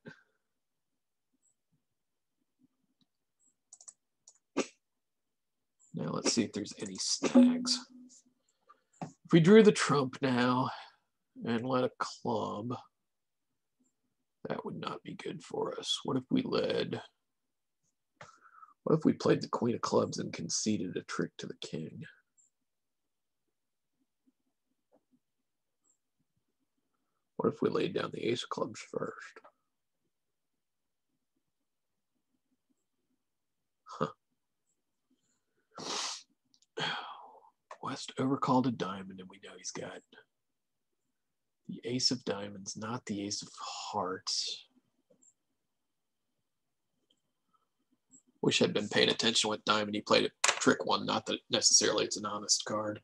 Now let's see if there's any snags. If we drew the trump now and let a club, that would not be good for us. What if we played the queen of clubs and conceded a trick to the king? What if we laid down the ace of clubs first? West overcalled a diamond, and we know he's got the ace of diamonds, not the ace of hearts. Wish I'd been paying attention with diamond. He played a trick one, not that necessarily it's an honest card.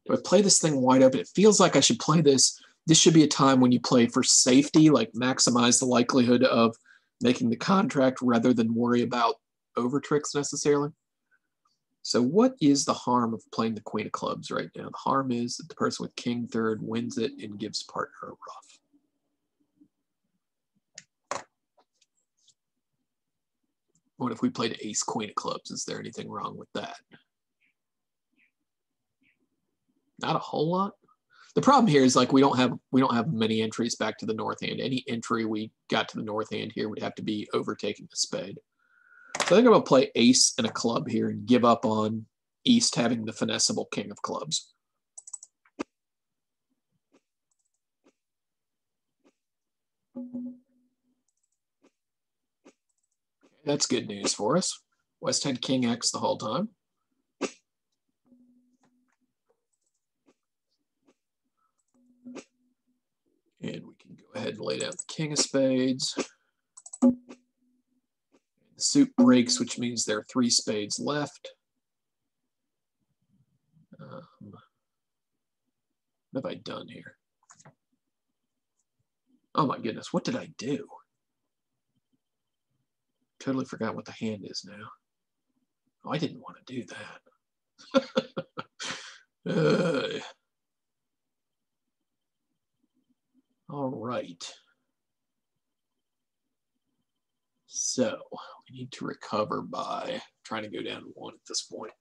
But play this thing wide open. It feels like I should play this. This should be a time when you play for safety, like maximize the likelihood of making the contract rather than worry about over tricks necessarily. So what is the harm of playing the queen of clubs right now? The harm is that the person with king third wins it and gives partner a rough. What if we played ace queen of clubs? Is there anything wrong with that? Not a whole lot. The problem here is like we don't have many entries back to the north hand. Any entry we got to the north hand here would have to be overtaking the spade. So I think I'm going to play ace and a club here and give up on East having the finessable king of clubs. That's good news for us. West had king X the whole time. And we can go ahead and lay down the king of spades. The suit breaks, which means there are 3 spades left. What have I done here? Oh my goodness, what did I do? Totally forgot what the hand is now. Oh, I didn't want to do that. All right. So we need to recover by trying to go down to 1 at this point.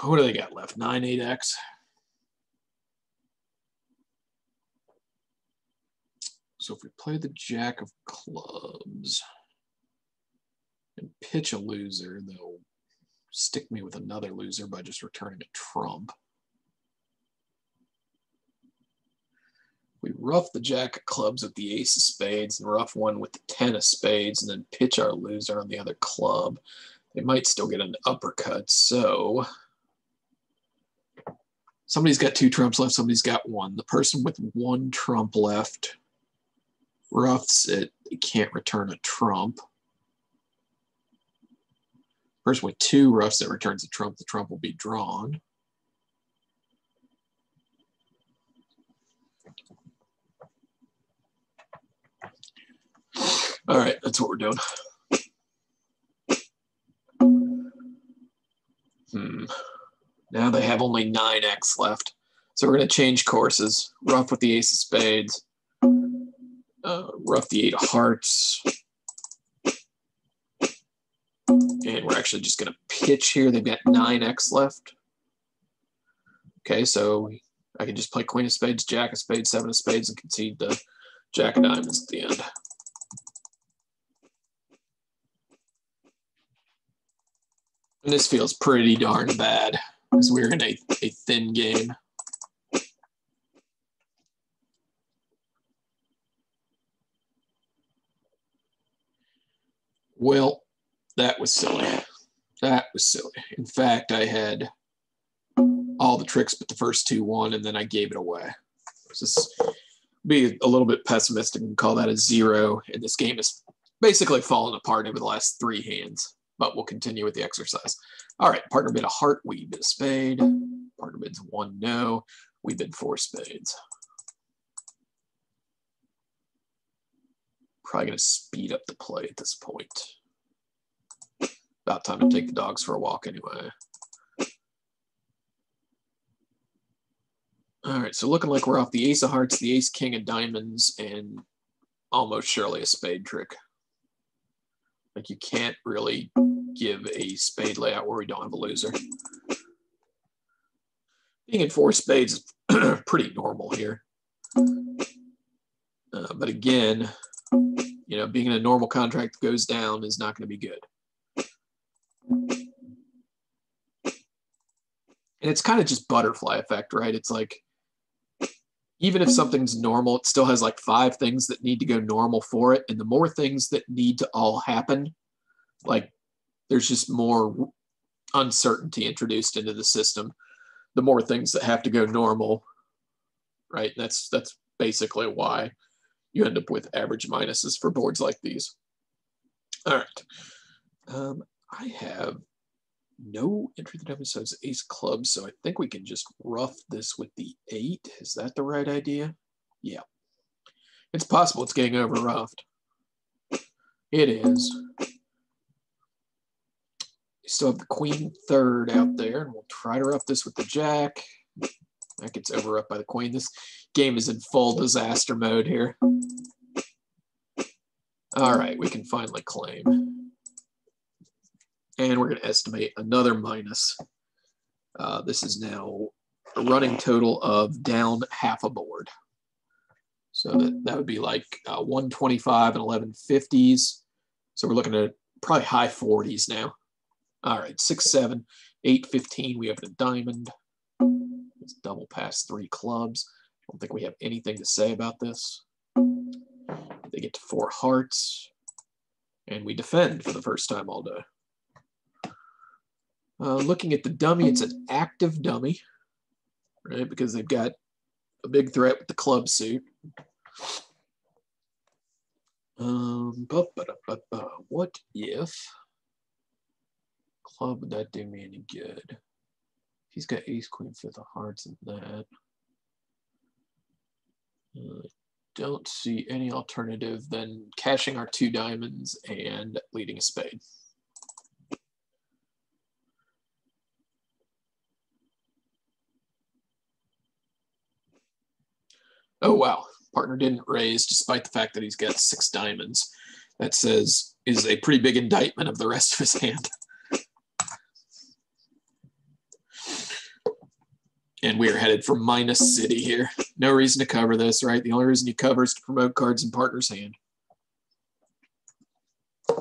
What do they got left? 9-8x. So if we play the jack of clubs and pitch a loser, they'll stick me with another loser by just returning a trump. We rough the jack of clubs with the ace of spades and rough one with the 10 of spades and then pitch our loser on the other club. They might still get an uppercut, so somebody's got 2 trumps left, somebody's got 1. The person with 1 trump left roughs it. They can't return a trump. Person with 2 roughs it, returns a trump. The trump will be drawn. All right, that's what we're doing. Now they have only 9x left. So we're going to change courses. Ruff with the ace of spades. Ruff the 8 of hearts. And we're actually just going to pitch here. They've got 9x left. Okay, so I can just play queen of spades, jack of spades, 7 of spades, and concede the jack of diamonds at the end. And this feels pretty darn bad because we're in a thin game. Well, that was silly. That was silly. In fact, I had all the tricks but the first 2 won, and then I gave it away. So this be a little bit pessimistic and call that a 0, and this game is basically fallen apart over the last 3 hands, but we'll continue with the exercise. All right, partner bid a heart, we bid a spade. Partner bids 1 no, we bid 4 spades. Probably going to speed up the play at this point. About time to take the dogs for a walk anyway. All right, so looking like we're off the ace of hearts, the ace king of diamonds, and almost surely a spade trick. Like you can't really give a spade layout where we don't have a loser. Being in 4 spades is pretty normal here. But again, you know, being in a normal contract that goes down is not going to be good. And it's kind of just butterfly effect, right? It's like, even if something's normal, it still has like 5 things that need to go normal for it. And the more things that need to all happen, like there's just more uncertainty introduced into the system. The more things that have to go normal, right? That's basically why you end up with average minuses for boards like these. All right. I have no entry that emphasizes ace clubs, so I think we can just rough this with the 8. Is that the right idea? Yeah. It's possible it's getting over roughed. It is. We still have the queen third out there, and we'll try to rough this with the jack. That gets over up by the queen. This game is in full disaster mode here. All right, we can finally claim. And we're going to estimate another minus. This is now a running total of down half a board. So that would be like 125 and 1150s. So we're looking at probably high 40s now. All right, 6, 7, 8, 15. We have a diamond. Let's double pass 3 clubs. I don't think we have anything to say about this. They get to 4 hearts. And we defend for the first time all day. Looking at the dummy, it's an active dummy, right? Because they've got a big threat with the club suit. What if club would that do me any good? He's got ace, queen, 5 of hearts and that. Don't see any alternative than cashing our 2 diamonds and leading a spade. Oh, wow. Partner didn't raise despite the fact that he's got 6 diamonds. That says is a pretty big indictment of the rest of his hand. And we are headed for minus city here. No reason to cover this, right? The only reason you cover is to promote cards in partner's hand. In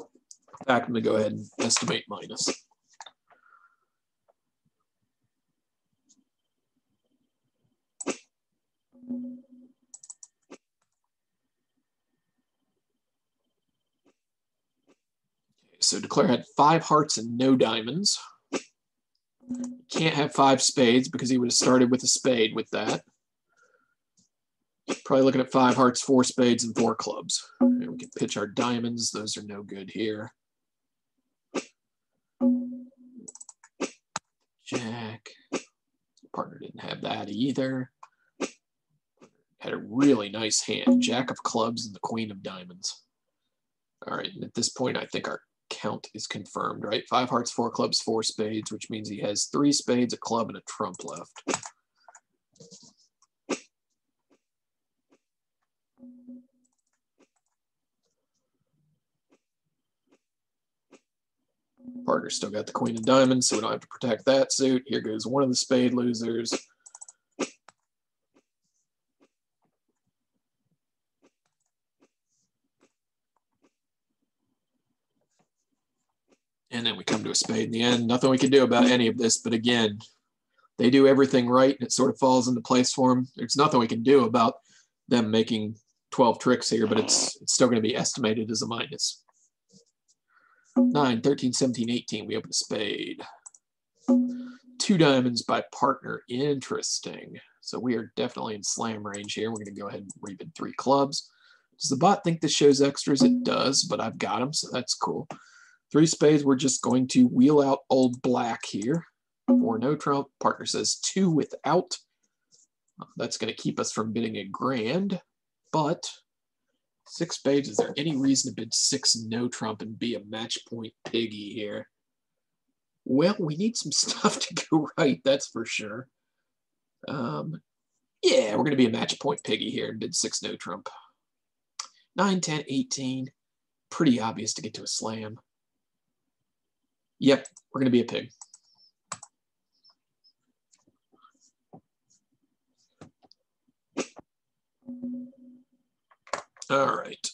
fact, I'm going to go ahead and estimate minus. So Declare had 5 hearts and no diamonds. Can't have 5 spades because he would have started with a spade with that. Probably looking at 5 hearts, 4 spades, and 4 clubs. And we can pitch our diamonds. Those are no good here. Jack. Partner didn't have that either. Had a really nice hand. Jack of clubs and the queen of diamonds. All right, and at this point, I think our count is confirmed, right? 5 hearts, 4 clubs, 4 spades, which means he has 3 spades, a club, and a trump left. Partner's still got the queen of diamonds, so we don't have to protect that suit. Here goes one of the spade losers. And then we come to a spade in the end. Nothing we can do about any of this, but again, they do everything right, and it sort of falls into place for them. There's nothing we can do about them making 12 tricks here, but it's still going to be estimated as a minus. 9, 13, 17, 18. We open a spade. 2 diamonds by partner. Interesting. So we are definitely in slam range here. We're going to go ahead and rebid 3 clubs. Does the bot think this shows extras? It does, but I've got them, so that's cool. 3 spades. We're just going to wheel out old black here. 4 no trump. Partner says 2 without. That's going to keep us from bidding a grand, but 6 spades. Is there any reason to bid 6 no trump and be a match point piggy here? Well, we need some stuff to go right, that's for sure. Yeah, we're going to be a match point piggy here and bid 6 no trump. 9, 10, 18. Pretty obvious to get to a slam. Yep, we're going to be a pig. All right.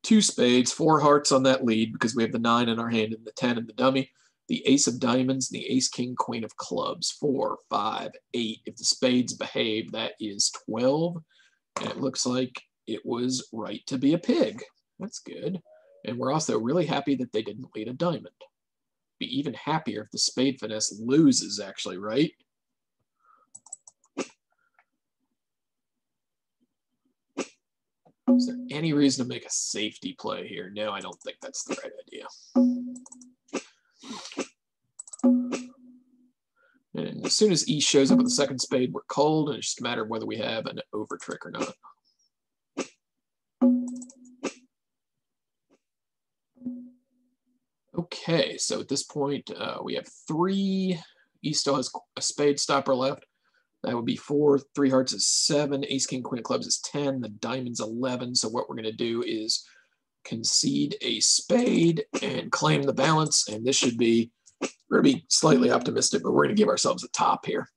2 spades, 4 hearts on that lead because we have the 9 in our hand and the 10 in the dummy. The ace of diamonds, and the ace, king, queen of clubs. 4, 5, 8. If the spades behave, that is 12. And it looks like it was right to be a pig. That's good. And we're also really happy that they didn't lead a diamond. Be even happier if the spade finesse loses, actually, right? Is there any reason to make a safety play here? No, I don't think that's the right idea. And as soon as E shows up with the second spade, we're cold, and it's just a matter of whether we have an over trick or not. Okay, so at this point, we have 3. E still has a spade stopper left. That would be 4. 3 hearts is 7. Ace, king, queen of clubs is 10. The diamond's 11. So what we're going to do is concede a spade and claim the balance. And this should be, we're going to be slightly optimistic, but we're going to give ourselves a top here.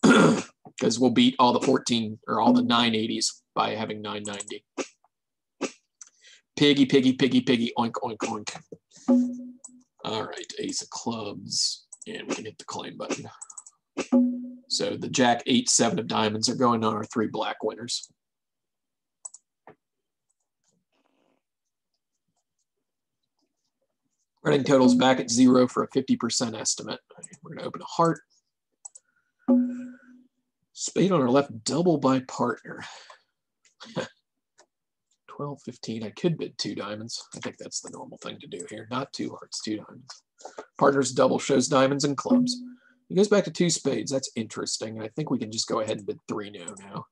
Because we'll beat all the 14 or all the 980s by having 990. Piggy, piggy, piggy, piggy, oink, oink, oink. All right, ace of clubs. And we can hit the claim button. So the jack, 8, 7 of diamonds are going on our 3 black winners. Running totals back at 0 for a 50% estimate. We're going to open a heart. Spade on our left, double by partner. 12, 15. I could bid 2 diamonds. I think that's the normal thing to do here. Not 2 hearts, 2 diamonds. Partner's double shows diamonds and clubs. He goes back to 2 spades. That's interesting. I think we can just go ahead and bid 3 no now.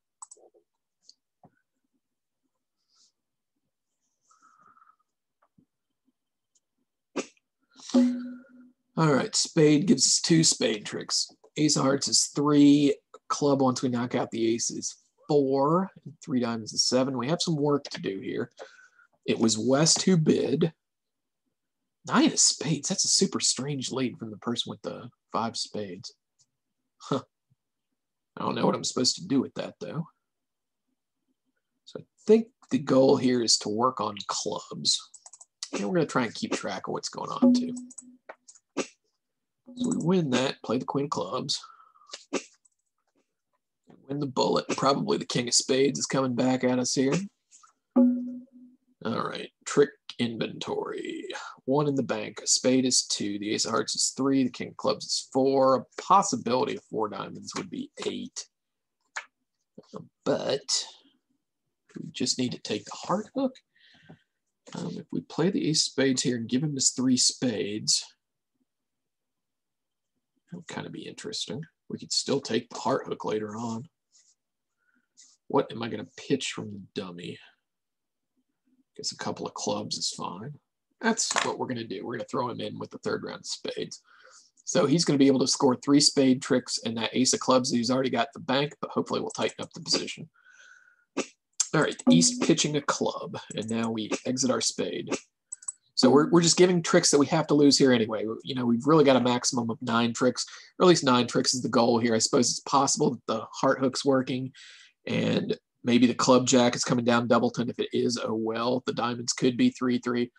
All right, spade gives us 2 spade tricks. Ace of hearts is 3. Club, once we knock out the ace, is 4. And 3 diamonds is 7. We have some work to do here. It was West who bid. 9 of spades. That's a super strange lead from the person with the 5 spades. Huh. I don't know what I'm supposed to do with that, though. So I think the goal here is to work on clubs. And we're going to try and keep track of what's going on, too. So we win that, play the queen of clubs. Win the bullet. Probably the king of spades is coming back at us here. All right, trick inventory. 1 in the bank. A spade is 2. The ace of hearts is 3. The king of clubs is 4. A possibility of 4 diamonds would be 8. But we just need to take the heart hook. If we play the ace of spades here and give him his 3 spades, that would kind of be interesting. We could still take the heart hook later on. What am I going to pitch from the dummy? Guess a couple of clubs is fine. That's what we're going to do. We're going to throw him in with the third round of spades. So he's going to be able to score 3 spade tricks and that ace of clubs that he's already got the bank, but hopefully we'll tighten up the position. All right, East pitching a club, and now we exit our spade. So we're just giving tricks that we have to lose here anyway. You know, we've really got a maximum of 9 tricks, or at least 9 tricks is the goal here. I suppose it's possible that the heart hook's working, and maybe the club jack is coming down doubleton. If it is, oh well, the diamonds could be 3-3.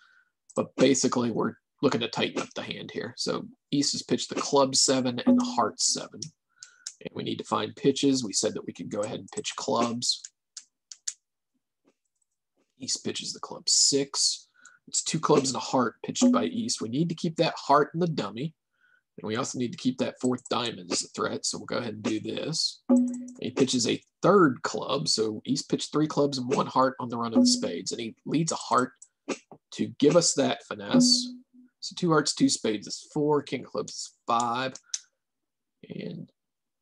But basically, we're looking to tighten up the hand here. So East has pitched the club 7 and the heart 7. And we need to find pitches. We said that we could go ahead and pitch clubs. East pitches the club 6. It's 2 clubs and a heart pitched by East. We need to keep that heart in the dummy. And we also need to keep that 4th diamond as a threat. So we'll go ahead and do this. And he pitches a 3rd club. So East pitched 3 clubs and 1 heart on the run of the spades. And he leads a heart to give us that finesse. So 2 hearts, 2 spades is 4. King of clubs is 5. And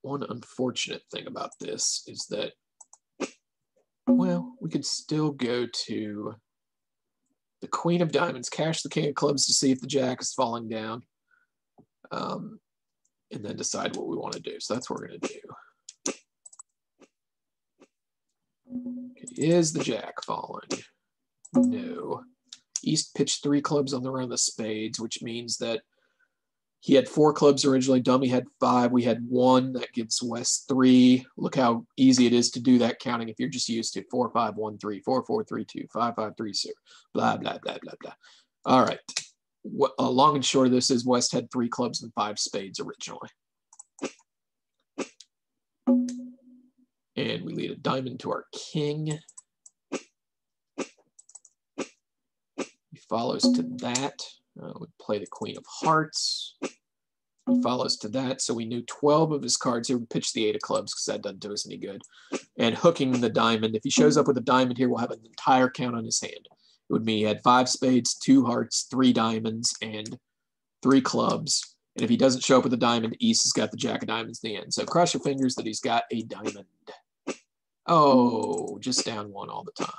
one unfortunate thing about this is that, well, we could still go to the queen of diamonds, cash the king of clubs to see if the jack is falling down, and then decide what we want to do. So that's what we're going to do. Okay, is the jack falling? No. East pitched 3 clubs on the run of the spades, which means that he had 4 clubs originally. Dummy had 5. We had 1. That gives West 3. Look how easy it is to do that counting if you're just used to 4, 5, 1, 3, 4, 4, 3, 2, 5, 5, 3, 0. Blah, blah, blah, blah, blah. All right. Long and short of this is West had 3 clubs and 5 spades originally. And we lead a diamond to our king. He follows to that. We play the queen of hearts. He follows to that. So we knew 12 of his cards here. We pitch the 8 of clubs because that doesn't do us any good. And hooking the diamond. If he shows up with a diamond here, we'll have an entire count on his hand. It would mean he had 5 spades, 2 hearts, 3 diamonds, and 3 clubs. And if he doesn't show up with a diamond, East has got the jack of diamonds in the end. So cross your fingers that he's got a diamond. Oh, just down 1 all the time.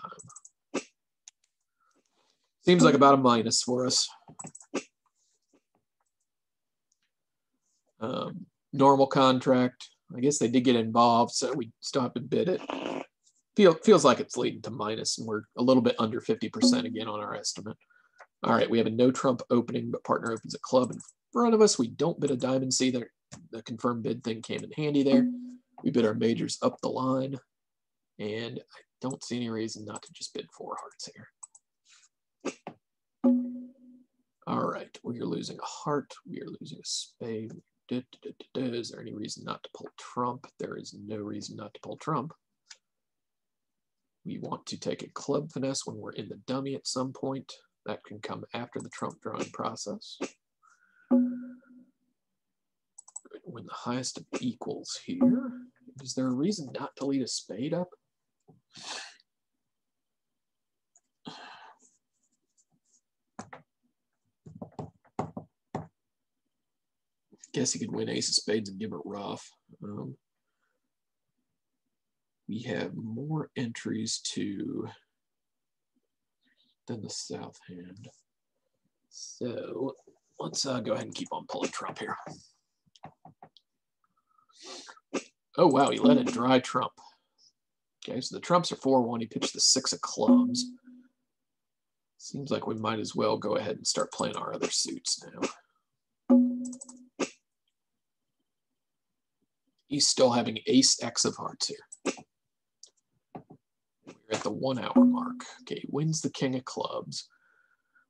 Seems like about a minus for us. Normal contract. I guess they did get involved, so we still have to bid it. Feels like it's leading to minus, and we're a little bit under 50% again on our estimate. All right, we have a no trump opening, but partner opens a club in front of us. We don't bid a diamond. See, the confirmed bid thing came in handy there. We bid our majors up the line, and I don't see any reason not to just bid 4 hearts here. All right, we are losing a heart. We are losing a spade. Is there any reason not to pull trump? There is no reason not to pull trump. We want to take a club finesse when we're in the dummy at some point. That can come after the trump drawing process. Win the highest of equals here. Is there a reason not to lead a spade up? Guess he could win ace of spades and give it rough. We have more entries than the south hand. So let's go ahead and keep on pulling trump here. Oh, wow, he let it dry trump. Okay, so the trumps are 4-1. He pitched the 6 of clubs. Seems like we might as well go ahead and start playing our other suits now. He's still having ace X of hearts here. We're at the 1 hour mark. Okay, he wins the king of clubs.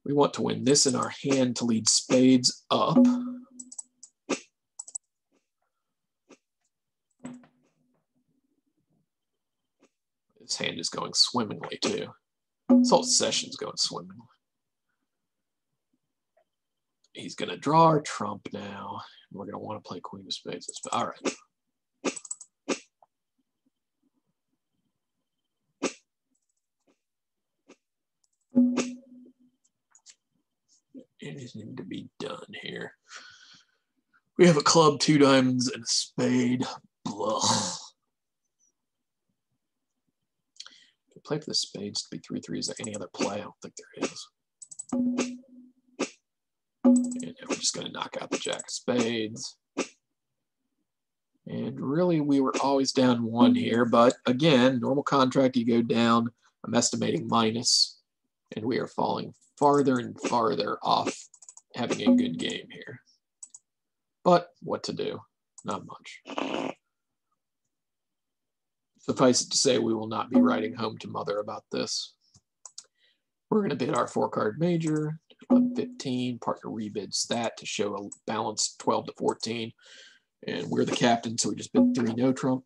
We want to win this in our hand to lead spades up. This hand is going swimmingly too. This whole session's going swimmingly. He's going to draw our trump now. We're going to want to play queen of spades. All right. Anything to be done here. We have a club, 2 diamonds, and a spade. Blah. play for the spades to be 3-3. Is there any other play? I don't think there is. And we're just going to knock out the jack of spades. And really, we were always down 1 here. But again, normal contract, you go down. I'm estimating minus. And we are falling farther and farther off having a good game here. But what to do? Not much. Suffice it to say, we will not be writing home to mother about this. We're going to bid our 4-card major, 11-15. Partner rebids that to show a balanced 12-14. And we're the captain, so we just bid 3 no trump.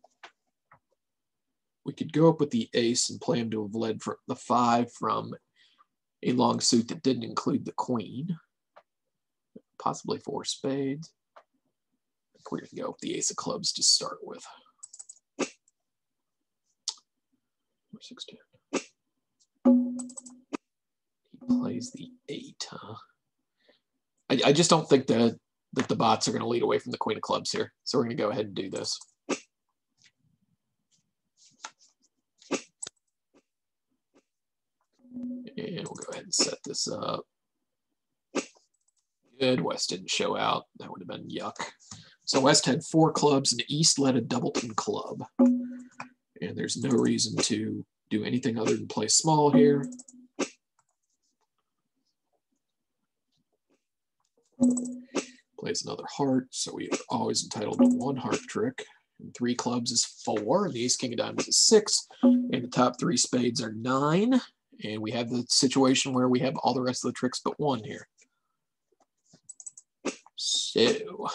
We could go up with the ace and play him to have led for the 5 from a long suit that didn't include the queen. Possibly 4 spades. I think we're going to go with the ace of clubs to start with. 16. He plays the 8, huh? I just don't think that the bots are going to lead away from the queen of clubs here. So we're going to go ahead and do this. And we'll go ahead and set this up. Good. West didn't show out. That would have been yuck. So West had 4 clubs and East led a doubleton club. And there's no reason to do anything other than play small here. Plays another heart, so we are always entitled to 1 heart trick. And 3 clubs is 4, and the ace king of diamonds is 6, and the top 3 spades are 9. And we have the situation where we have all the rest of the tricks but 1 here. So,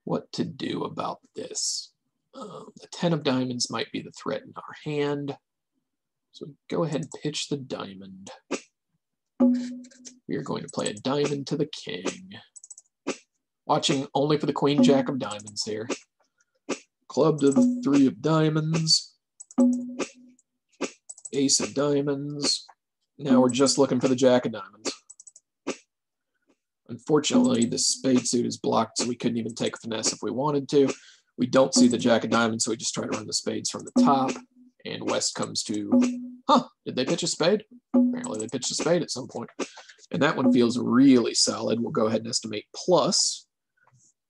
what to do about this? The 10 of diamonds might be the threat in our hand. So go ahead and pitch the diamond. We are going to play a diamond to the king. Watching only for the queen jack of diamonds here. Club to the 3 of diamonds. Ace of diamonds. Now we're just looking for the jack of diamonds. Unfortunately, the spade suit is blocked, so we couldn't even take a finesse if we wanted to. We don't see the jack of diamonds, so we just try to run the spades from the top. And West comes to, did they pitch a spade? Apparently they pitched a spade at some point. And that one feels really solid. We'll go ahead and estimate plus.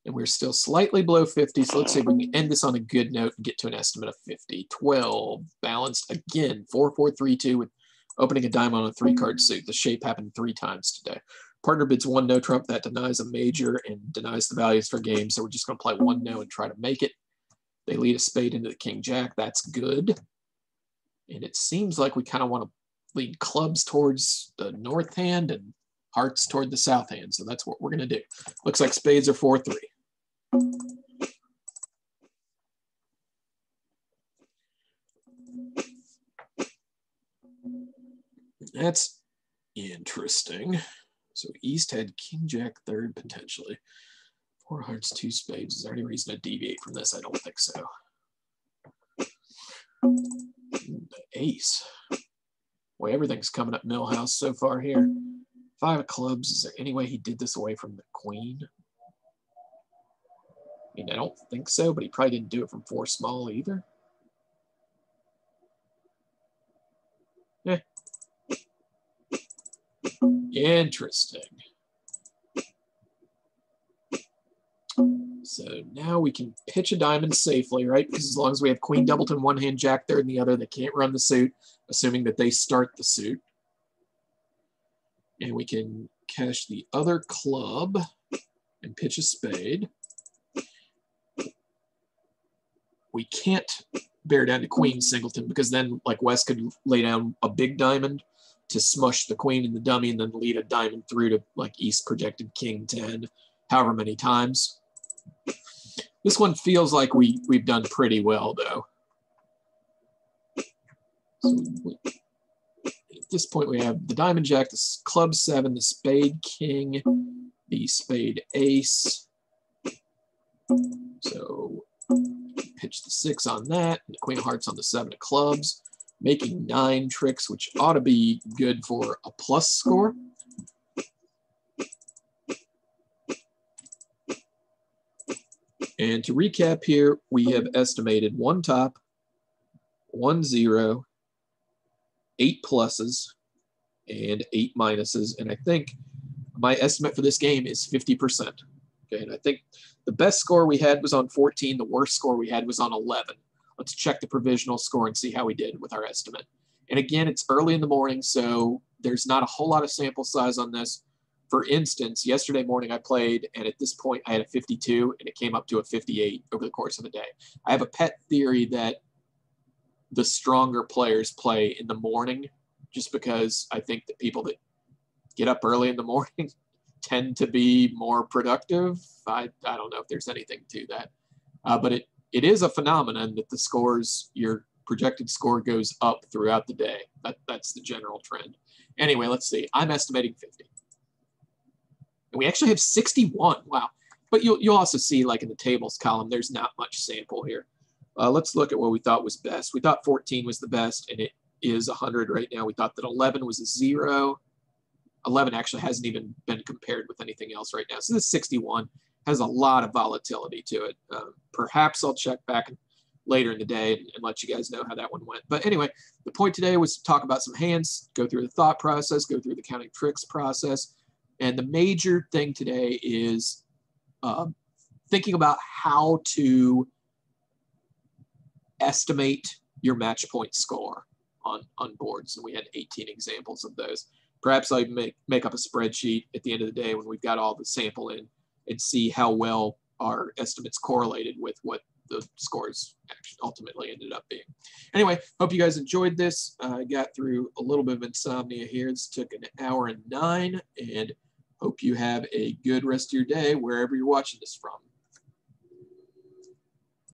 And we're still slightly below 50, so let's see if we can end this on a good note and get to an estimate of 50. 12, balanced again, 4-4-3-2 with opening a diamond on a 3-card suit. The shape happened 3 times today. Partner bids 1 no trump. That denies a major and denies the values for game, so we're just going to play 1 no and try to make it. They lead a spade into the king jack. That's good. And it seems like we kind of want to lead clubs towards the north hand and hearts toward the south hand, so that's what we're going to do. Looks like spades are 4-3. That's interesting. So East had king jack third potentially. 4 hearts, 2 spades. Is there any reason to deviate from this? I don't think so. The ace. Boy, everything's coming up Millhouse so far here. 5 of clubs. Is there any way he did this away from the queen? I mean, I don't think so, but he probably didn't do it from 4 small either. Interesting. So now we can pitch a diamond safely, right? Because as long as we have queen doubleton one hand, jack third in the other, they can't run the suit, assuming that they start the suit. And we can cash the other club and pitch a spade. We can't bear down to queen singleton because then like West could lay down a big diamond to smush the queen in the dummy and then lead a diamond through to like East projected king 10 however many times. This one feels like we've done pretty well though. So at this point we have the diamond jack, the club 7, the spade king, the spade ace. So pitch the 6 on that, and the queen of hearts on the 7 of clubs, making 9 tricks, which ought to be good for a plus score. And to recap here, we have estimated 1 top, 1 0, 8 pluses, and 8 minuses. And I think my estimate for this game is 50%. Okay, and I think the best score we had was on 14. The worst score we had was on 11. Let's check the provisional score and see how we did with our estimate. And again, it's early in the morning, so there's not a whole lot of sample size on this. For instance, yesterday morning I played, and at this point I had a 52, and it came up to a 58 over the course of the day. I have a pet theory that the stronger players play in the morning, just because I think that people that get up early in the morning tend to be more productive. I don't know if there's anything to that, but it is a phenomenon that the scores, your projected score goes up throughout the day. That's the general trend. Anyway, let's see. I'm estimating 50. And we actually have 61. Wow. But you'll also see, like in the tables column, there's not much sample here. Let's look at what we thought was best. We thought 14 was the best, and it is 100 right now. We thought that 11 was a 0. 11 actually hasn't even been compared with anything else right now. So this 61 has a lot of volatility to it. Perhaps I'll check back later in the day and let you guys know how that one went. But anyway, the point today was to talk about some hands, go through the thought process, go through the counting tricks process. And the major thing today is thinking about how to estimate your match point score on boards. And we had 18 examples of those. Perhaps I make up a spreadsheet at the end of the day when we've got all the sample in and see how well our estimates correlated with what the scores actually ultimately ended up being. Anyway, hope you guys enjoyed this. I got through a little bit of insomnia here. This took an hour and 9, and hope you have a good rest of your day wherever you're watching this from.